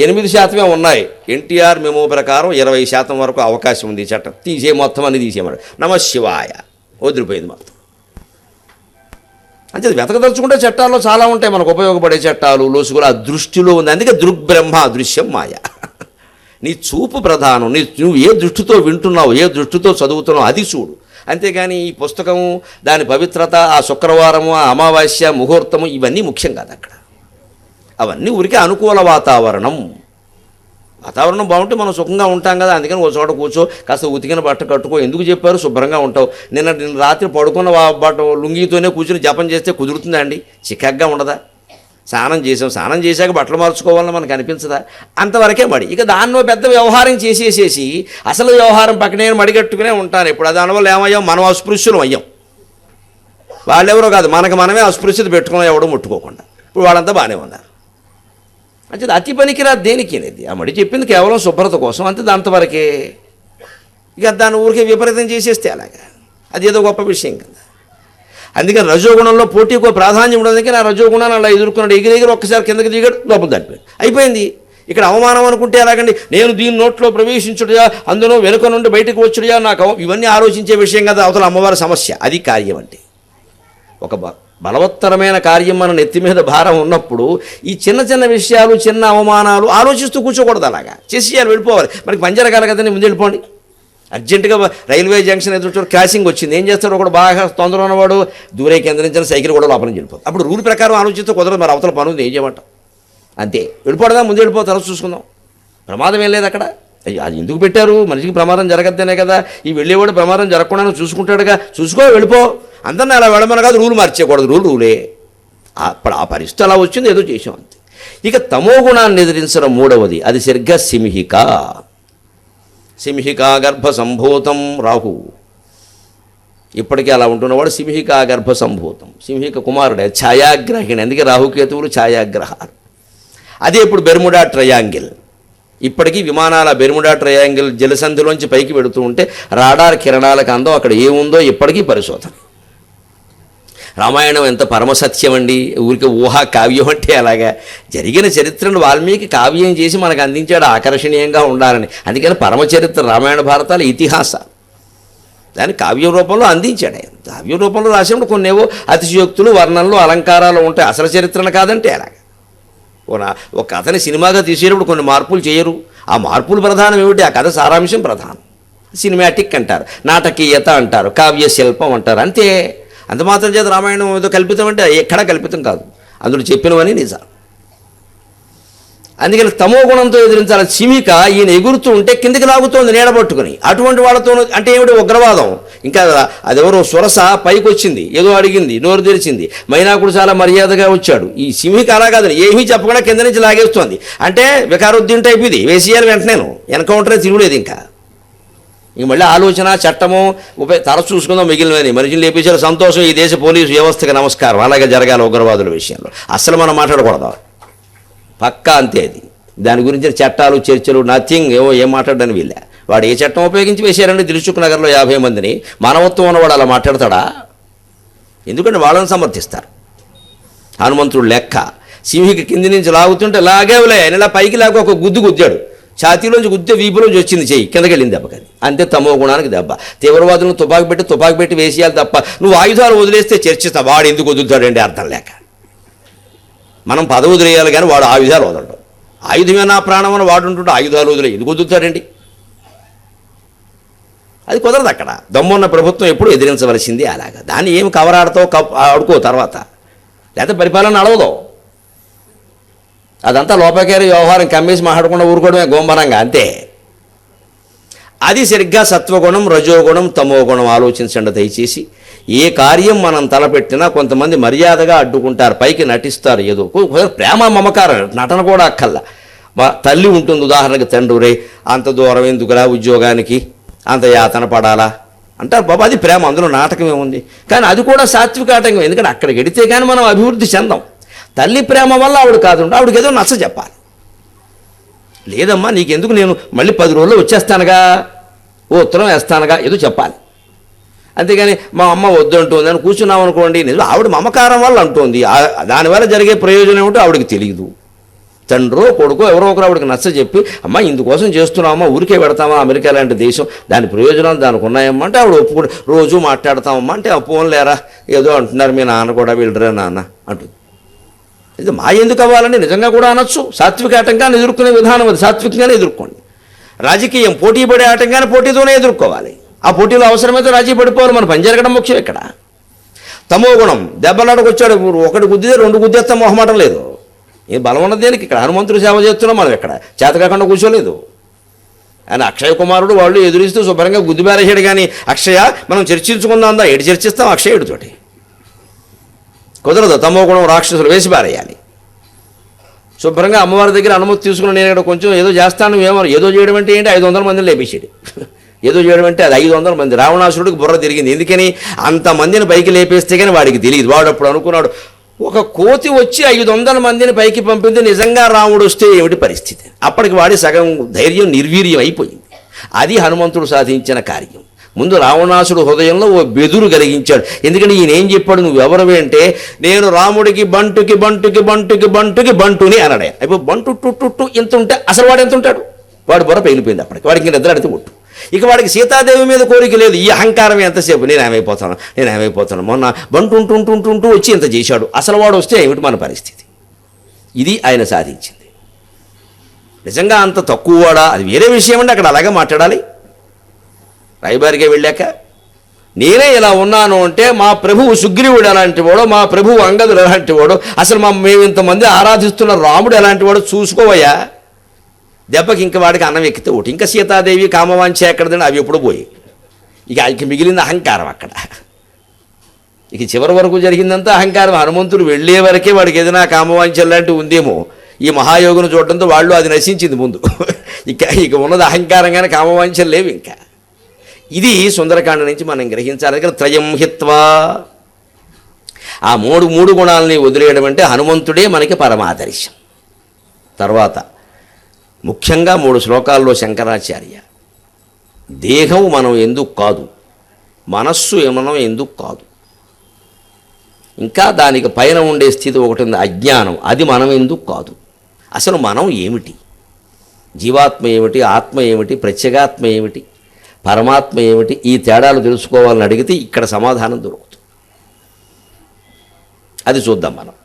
8% ఉన్నాయి. ఎన్టీఆర్ మెమో ప్రకారం 20% వరకు అవకాశం ఉంది. ఈ చట్టం మొత్తం అని తీసేయమన్నాడు. నమశివాయ, వదిలిపోయింది మొత్తం. అంటే వెతకదలుచుకుంటే చట్టాల్లో చాలా ఉంటాయి మనకు ఉపయోగపడే చట్టాలు, లోసుగులు. ఆ దృష్టిలో ఉంది. అందుకే దృగ్బ్రహ్మ దృశ్యం మాయ. నీ చూపు ప్రధానం. నువ్వు ఏ దృష్టితో వింటున్నావు, ఏ దృష్టితో చదువుతున్నావు అది చూడు. అంతేగాని ఈ పుస్తకము, దాని పవిత్రత, ఆ శుక్రవారము, ఆ అమావాస్య ముహూర్తము ఇవన్నీ ముఖ్యం కాదు అక్కడ. అవన్నీ ఊరికే అనుకూల వాతావరణం బాగుంటే మనం సుఖంగా ఉంటాం కదా. అందుకని ఒక చోట కూర్చో, కాస్త ఉతికిన బట్ట కట్టుకో. ఎందుకు చెప్పారు? శుభ్రంగా ఉంటావు. నిన్న రాత్రి పడుకున్న బట్ట లుంగితోనే కూర్చొని జపం చేస్తే కుదురుతుందా అండి? చిక్కగా ఉండదా? స్నానం చేశాక బట్టలు మార్చుకోవాలని మనకు అనిపించదా? అంతవరకే మడి. ఇక దాన్నో పెద్ద వ్యవహారం చేసేసేసి అసలు వ్యవహారం పక్కనే మడిగట్టుకునే ఉంటాను. ఇప్పుడు దానివల్ల ఏమయ్యాం, మనం అస్పృశ్యులం అయ్యాం. వాళ్ళెవరో కాదు, మనమే అస్పృశ్యత పెట్టుకున్నాం, ఎవడో ముట్టుకోకుండా. ఇప్పుడు వాళ్ళంతా బాగానే ఉన్నారు. అంటే అతి పనికిరాదు దేనికి అనేది. ఆ మడి చెప్పింది కేవలం శుభ్రత కోసం, అంతే. అంతవరకే. ఇక దాన్ని ఊరికే విపరీతం చేసేస్తే అలాగా అదేదో గొప్ప విషయం కదా. అందుకని రజోగుణంలో పోటీకో ప్రాధాన్యం ఉండదు. ఆ రజోగుణాన్ని అలా ఎదుర్కొన్నాడు. ఎగిరెగిరి ఒక్కసారి కిందకి దిగాడు, లోపల దాటిపోయాడు, అయిపోయింది. ఇక్కడ అవమానం అనుకుంటే ఎలాగండి? నేను దీని నోట్లో ప్రవేశించుడుయా, అందులో వెనుక నుండి బయటకు వచ్చుడుయా, నాకు ఇవన్నీ ఆలోచించే విషయం కదా అవతల అమ్మవారి సమస్య. అది కార్యం అంటే. ఒక బలవత్తరమైన కార్యం మన నెత్తి మీద భారం ఉన్నప్పుడు ఈ చిన్న చిన్న విషయాలు, చిన్న అవమానాలు ఆలోచిస్తూ కూర్చోకూడదు. అలాగా చేసేయాలి, వెళ్ళిపోవాలి. మనకి పని జరగాలి కదండి, ముందు వెళ్ళిపోండి. అర్జెంటుగా రైల్వే జంక్షన్ ఎదురు క్రాసింగ్ వచ్చింది. ఏం చేస్తాడు? ఒకడు బాగా తొందర ఉన్నవాడు దూరే కేంద్రించిన సైకిల్ కూడా లోపల వెళ్ళిపోతుంది. అప్పుడు రూల్ ప్రకారం ఆలోచిస్తూ కుదరదు. మరి అవతల పని ఉంది, ఏం చేయమంటాం? అంతే, వెళ్ళిపోవడదా, ముందు వెళ్ళిపో, తర్వాత చూసుకుందాం. ప్రమాదం ఏం లేదు అక్కడ. అది ఎందుకు పెట్టారు? మనిషికి ప్రమాదం జరగద్దనే కదా. ఈ వెళ్ళేవాడు ప్రమాదం జరగకుండా చూసుకుంటాడుగా. చూసుకో, వెళ్ళిపో. అందరిని అలా వెళ్ళమని కాదు, రూల్ మార్చేయకూడదు, రూలే. అప్పుడు ఆ పరిస్థితి అలా వచ్చింది, ఏదో చేసాం అంతే. ఇక తమో గుణాన్ని ఎదిరించడం మూడవది, అది సరిగ్గా సింహిక. సింహికా గర్భ సంభూతం రాహు. ఇప్పటికీ అలా ఉంటున్నవాడు సింహికా గర్భ సంభూతం, సింహిక కుమారుడే, ఛాయాగ్రహిణి. అందుకే రాహుకేతువులు ఛాయాగ్రహాలు. అదే ఇప్పుడు బెర్ముడా ట్రయాంగిల్. ఇప్పటికీ విమానాల బెర్ముడా ట్రయాంగిల్ జలసంధిలోంచి పైకి పెడుతూ ఉంటే రాడార్ కిరణాలకు అందం అక్కడ ఏముందో ఇప్పటికీ పరిశోధన. రామాయణం ఎంత పరమసత్యం అండి, ఊరికి ఊహా కావ్యం అంటే అలాగా. జరిగిన చరిత్రను వాల్మీకి కావ్యం చేసి మనకు అందించాడు ఆకర్షణీయంగా ఉండాలని. అందుకని పరమచరిత్ర రామాయణ భారతాల ఇతిహాసాలు దాన్ని కావ్య రూపంలో అందించాడు ఆయన. కావ్య రూపంలో రాసినప్పుడు కొన్నేవో అతిశయోక్తులు, వర్ణనలు, అలంకారాలు ఉంటాయి. అసలు చరిత్రను కాదంటే అలాగా. ఒక కథని సినిమాగా తీసేటప్పుడు కొన్ని మార్పులు చేయరు. ఆ మార్పులు ప్రధానం ఏమిటి? ఆ కథ సారాంశం ప్రధానం. సినిమాటిక్ అంటారు, నాటకీయత అంటారు, కావ్య శిల్పం అంటారు, అంతే. అంత మాత్రం చేత రామాయణం ఏదో కల్పితం అంటే ఎక్కడా కల్పితం కాదు, అందులో చెప్పినవని నిజం. అందుకని తమో గుణంతో ఎదిరించాలి. సింహిక ఈయన ఎగురుతూ ఉంటే కిందికి లాగుతోంది నీడబట్టుకుని. అటువంటి వాళ్ళతో అంటే ఏమిటి? ఉగ్రవాదం. ఇంకా అదెవరో సురస పైకి వచ్చింది, ఏదో అడిగింది, నోరు తెరిచింది. మైనాకుడు చాలా మర్యాదగా వచ్చాడు. ఈ సింహిక అలా కాదని ఏమీ చెప్పకుండా కింద నుంచి లాగేస్తోంది. అంటే వికారుద్దీన్ టైప్ ఇది, వేసేయాలి వెంటనేను, ఎన్కౌంటరే తిరుగులేదు. ఇంకా ఇంక మళ్ళీ ఆలోచన, చట్టము తరచు చూసుకుందాం మిగిలినవని. మనుషులు లేపేసారు, సంతోషం. ఈ దేశ పోలీసు వ్యవస్థకి నమస్కారం. అలాగే జరగాలి ఉగ్రవాదుల విషయంలో. అసలు మనం మాట్లాడకూడదు, పక్కా అంతే. అది దాని గురించి చట్టాలు, చర్చలు, నథింగ్. ఏం మాట్లాడని వీళ్ళే. వాడు ఏ చట్టం ఉపయోగించి వేసారండి దిల్సుఖ్ నగర్లో 50 మందిని? మానవత్వం ఉన్నవాడు అలా మాట్లాడతాడా? ఎందుకంటే వాళ్ళని సమర్థిస్తారు. హనుమంతుడు లెక్క. సింహికి కింది నుంచి లాగుతుంటే లాగేవులే అని ఇలా పైకి లాగా ఒక గుద్దాడు. ఛాతీలోంచి గుద్దే వీపులోంచి వచ్చింది, చెయ్యి కిందకి వెళ్ళింది దెబ్బకని. అంతే తమో గుణానికి దెబ్బ. తీవ్రవాదులను తుపాకి పెట్టి వేసేయాలి తప్ప నువ్వు ఆయుధాలు వదిలేస్తే చర్చిస్తా. వాడు ఎందుకు వదులుతాడండి అర్థం లేక. మనం పదవి వదిలేయాలి కానీ వాడు ఆయుధాలు వదలడం. ఆయుధమే నా ప్రాణం అని వాడు ఉంటుంటే ఆయుధాలు వదిలే ఎందుకు వదులుతాడండి? అది కుదరదు. అక్కడ దమ్మున్న ప్రభుత్వం ఎప్పుడు ఎదిరించవలసింది. అలాగా దాన్ని ఏమి కవరాడతావు, ఆడుకో తర్వాత, లేకపోతే పరిపాలన నడవదు. అదంతా లోపకేరి వ్యవహారం, కమ్మేసి మాట్లాడకుండా ఊరుకోవడమే గోంబరంగా, అంతే. అది సరిగ్గా సత్వగుణం, రజోగుణం, తమో గుణం. ఆలోచించండి దయచేసి. ఏ కార్యం మనం తలపెట్టినా కొంతమంది మర్యాదగా అడ్డుకుంటారు, పైకి నటిస్తారు. ఏదో ప్రేమ, మమకారం, నటన కూడా అక్కల్లా. మా తల్లి ఉంటుంది ఉదాహరణకి, తండ్రి అంత దూరం ఎందుకురా ఉద్యోగానికి, అంత యాతన పడాలా అంటారు. బాబా అది ప్రేమ, అందులో నాటకం ఏముంది? కానీ అది కూడా సాత్విక ఆటంకం. ఎందుకంటే అక్కడికి వెడితే కానీ మనం అభివృద్ధి చెందాం. తల్లి ప్రేమ వల్ల ఆవిడ కాదు, ఆవిడకి ఏదో నచ్చ చెప్పాలి. లేదమ్మా నీకెందుకు, నేను మళ్ళీ 10 రోజుల్లో వచ్చేస్తానుగా, ఓ ఉత్తరం వేస్తానుగా, ఏదో చెప్పాలి. అంతేగాని మా అమ్మ వద్దంటుంది అని కూర్చున్నాం అనుకోండి, నిజం ఆవిడ మమకారం వల్ల అంటుంది. దానివల్ల జరిగే ప్రయోజనం ఏమిటో ఆవిడకి తెలియదు. తండ్రో కొడుకో ఎవరో ఒకరు ఆవిడకి నచ్చ చెప్పి, అమ్మ ఇందుకోసం చేస్తున్నామమ్మా, ఊరికే పెడతామా, అమెరికా లాంటి దేశం, దాని ప్రయోజనాలు దానికి ఉన్నాయమ్మా అంటే ఆవిడ ఒప్పుకుంటే, రోజు మాట్లాడతామమ్మా అంటే పోన్లేరా ఏదో అంటున్నారు మీ నాన్న కూడా వీళ్ళరా నాన్న అంటుంది. ఇది మా ఎందుకు అవ్వాలని నిజంగా కూడా అనొచ్చు. సాత్విక ఆటంకాన్ని ఎదుర్కొనే విధానం అది, సాత్వికంగానే ఎదుర్కోండి. రాజకీయం పోటీ పడే ఆటంకాన్ని పోటీతోనే ఎదుర్కోవాలి. ఆ పోటీలో అవసరమైతే రాజీ పడిపోవాలి. మన పని జరగడం ముఖ్యం ఇక్కడ. తమో గుణం, దెబ్బలాడకు వచ్చాడు, ఒకటి గుద్దితే 2 గుద్దేస్తా మొహమాటం లేదు. ఏ బలం ఉన్నది దేనికి? ఇక్కడ హనుమంతుడు సేవ చేస్తున్నాం మనం, ఇక్కడ చేత కాకుండా కూర్చోలేదు. ఆయన అక్షయ కుమారుడు వాళ్ళు ఎదురిస్తూ శుభ్రంగా గుద్దిబారేసాడు. కానీ అక్షయ మనం చర్చించుకుందాం, ఎటు చర్చిస్తాం అక్షయుడితోటి? కుదరదు. తమో గుణం రాక్షసులు వేసి పారేయాలి. శుభ్రంగా అమ్మవారి దగ్గర అనుమతి తీసుకుని నేను ఇక్కడ కొంచెం ఏదో చేస్తాను, ఏదో చేయడం అంటే ఏంటి? 500 మందిని లేపేసాడు. ఏదో చేయడం అంటే అది 500 మంది. రావణాసురుడికి బుర్ర తిరిగింది. ఎందుకని? అంతమందిని పైకి లేపేస్తే కానీ వాడికి తెలియదు. వాడు అప్పుడు అనుకున్నాడు, ఒక కోతి వచ్చి 500 మందిని పైకి పంపింది, నిజంగా రాముడు వస్తే ఏమిటి పరిస్థితి? అప్పటికి వాడి సగం ధైర్యం నిర్వీర్యం అయిపోయింది. అది హనుమంతుడు సాధించిన కార్యం. ముందు రావణాసుడు హృదయంలో ఓ బెదురు కలిగించాడు. ఎందుకంటే ఈయన ఏం చెప్పాడు, నువ్వెవరవి అంటే, నేను రాముడికి బంటుకి బంటుకి బంటుకి బంటుకి బంటుని అన్నాడు. అయిపో బంటు టుట్టు ఇంత ఉంటే అసలు వాడు ఎంత ఉంటాడు? వాడు బుర్ర పెగిలిపోయింది అప్పటికి. వాడికి నిద్రడితే ముట్టు. ఇక వాడికి సీతాదేవి మీద కోరిక లేదు. ఈ అహంకారం ఎంతసేపు నేను ఏమైపోతాను మొన్న బంటుంటుంటుంటుంటూ వచ్చి ఇంత చేశాడు. అసలు వాడు వస్తే ఏమిటి మన పరిస్థితి? ఇది ఆయన సాధించింది. నిజంగా అంత తక్కువ వాడా? అది వేరే విషయం అండి. అక్కడ అలాగే మాట్లాడాలి. రాయబారిగా వెళ్ళాక నేనే ఇలా ఉన్నాను అంటే, మా ప్రభువు సుగ్రీవుడు ఎలాంటి వాడో, మా ప్రభువు అంగదుడు ఎలాంటి వాడో, అసలు మేము ఇంతమంది ఆరాధిస్తున్న రాముడు ఎలాంటి వాడో చూసుకోవయ్యా. దెబ్బకి ఇంక వాడికి అన్నం ఎక్కితే ఒకటి. ఇంకా సీతాదేవి కామవాంఛ ఎక్కడదండి, అవి ఎప్పుడు పోయి. ఇక ఆయనకి మిగిలిన అహంకారం అక్కడ. ఇక చివరి వరకు జరిగిందంతా అహంకారం. హనుమంతుడు వెళ్ళే వరకే వాడికి ఏదైనా కామవాంఛలు లాంటివి ఉందేమో, ఈ మహాయోగును చూడటంతో వాళ్ళు అది నశించింది ముందు. ఇక ఉన్నది అహంకారంగానే, కామవాంఛలు లేవు ఇంకా. ఇది సుందరకాండ నుంచి మనం గ్రహించాలి. త్రయం హిత్వా, ఆ మూడు గుణాలని వదిలేయడం అంటే హనుమంతుడే మనకి పరమాదర్శం. తర్వాత ముఖ్యంగా 3 శ్లోకాల్లో శంకరాచార్య, దేహం మనం ఎందుకు కాదు, మనస్సు మనం ఎందుకు కాదు, ఇంకా దానికి పైన ఉండే స్థితి ఒకటి ఉంది అజ్ఞానం, అది మనం ఎందుకు కాదు, అసలు మనం ఏమిటి, జీవాత్మ ఏమిటి, ఆత్మ ఏమిటి, ప్రత్యేగాత్మ ఏమిటి, పరమాత్మ ఏమిటి, ఈ తేడాలు తెలుసుకోవాలని అడిగితే ఇక్కడ సమాధానం దొరుకుతుంది. అది చూద్దాం మనం.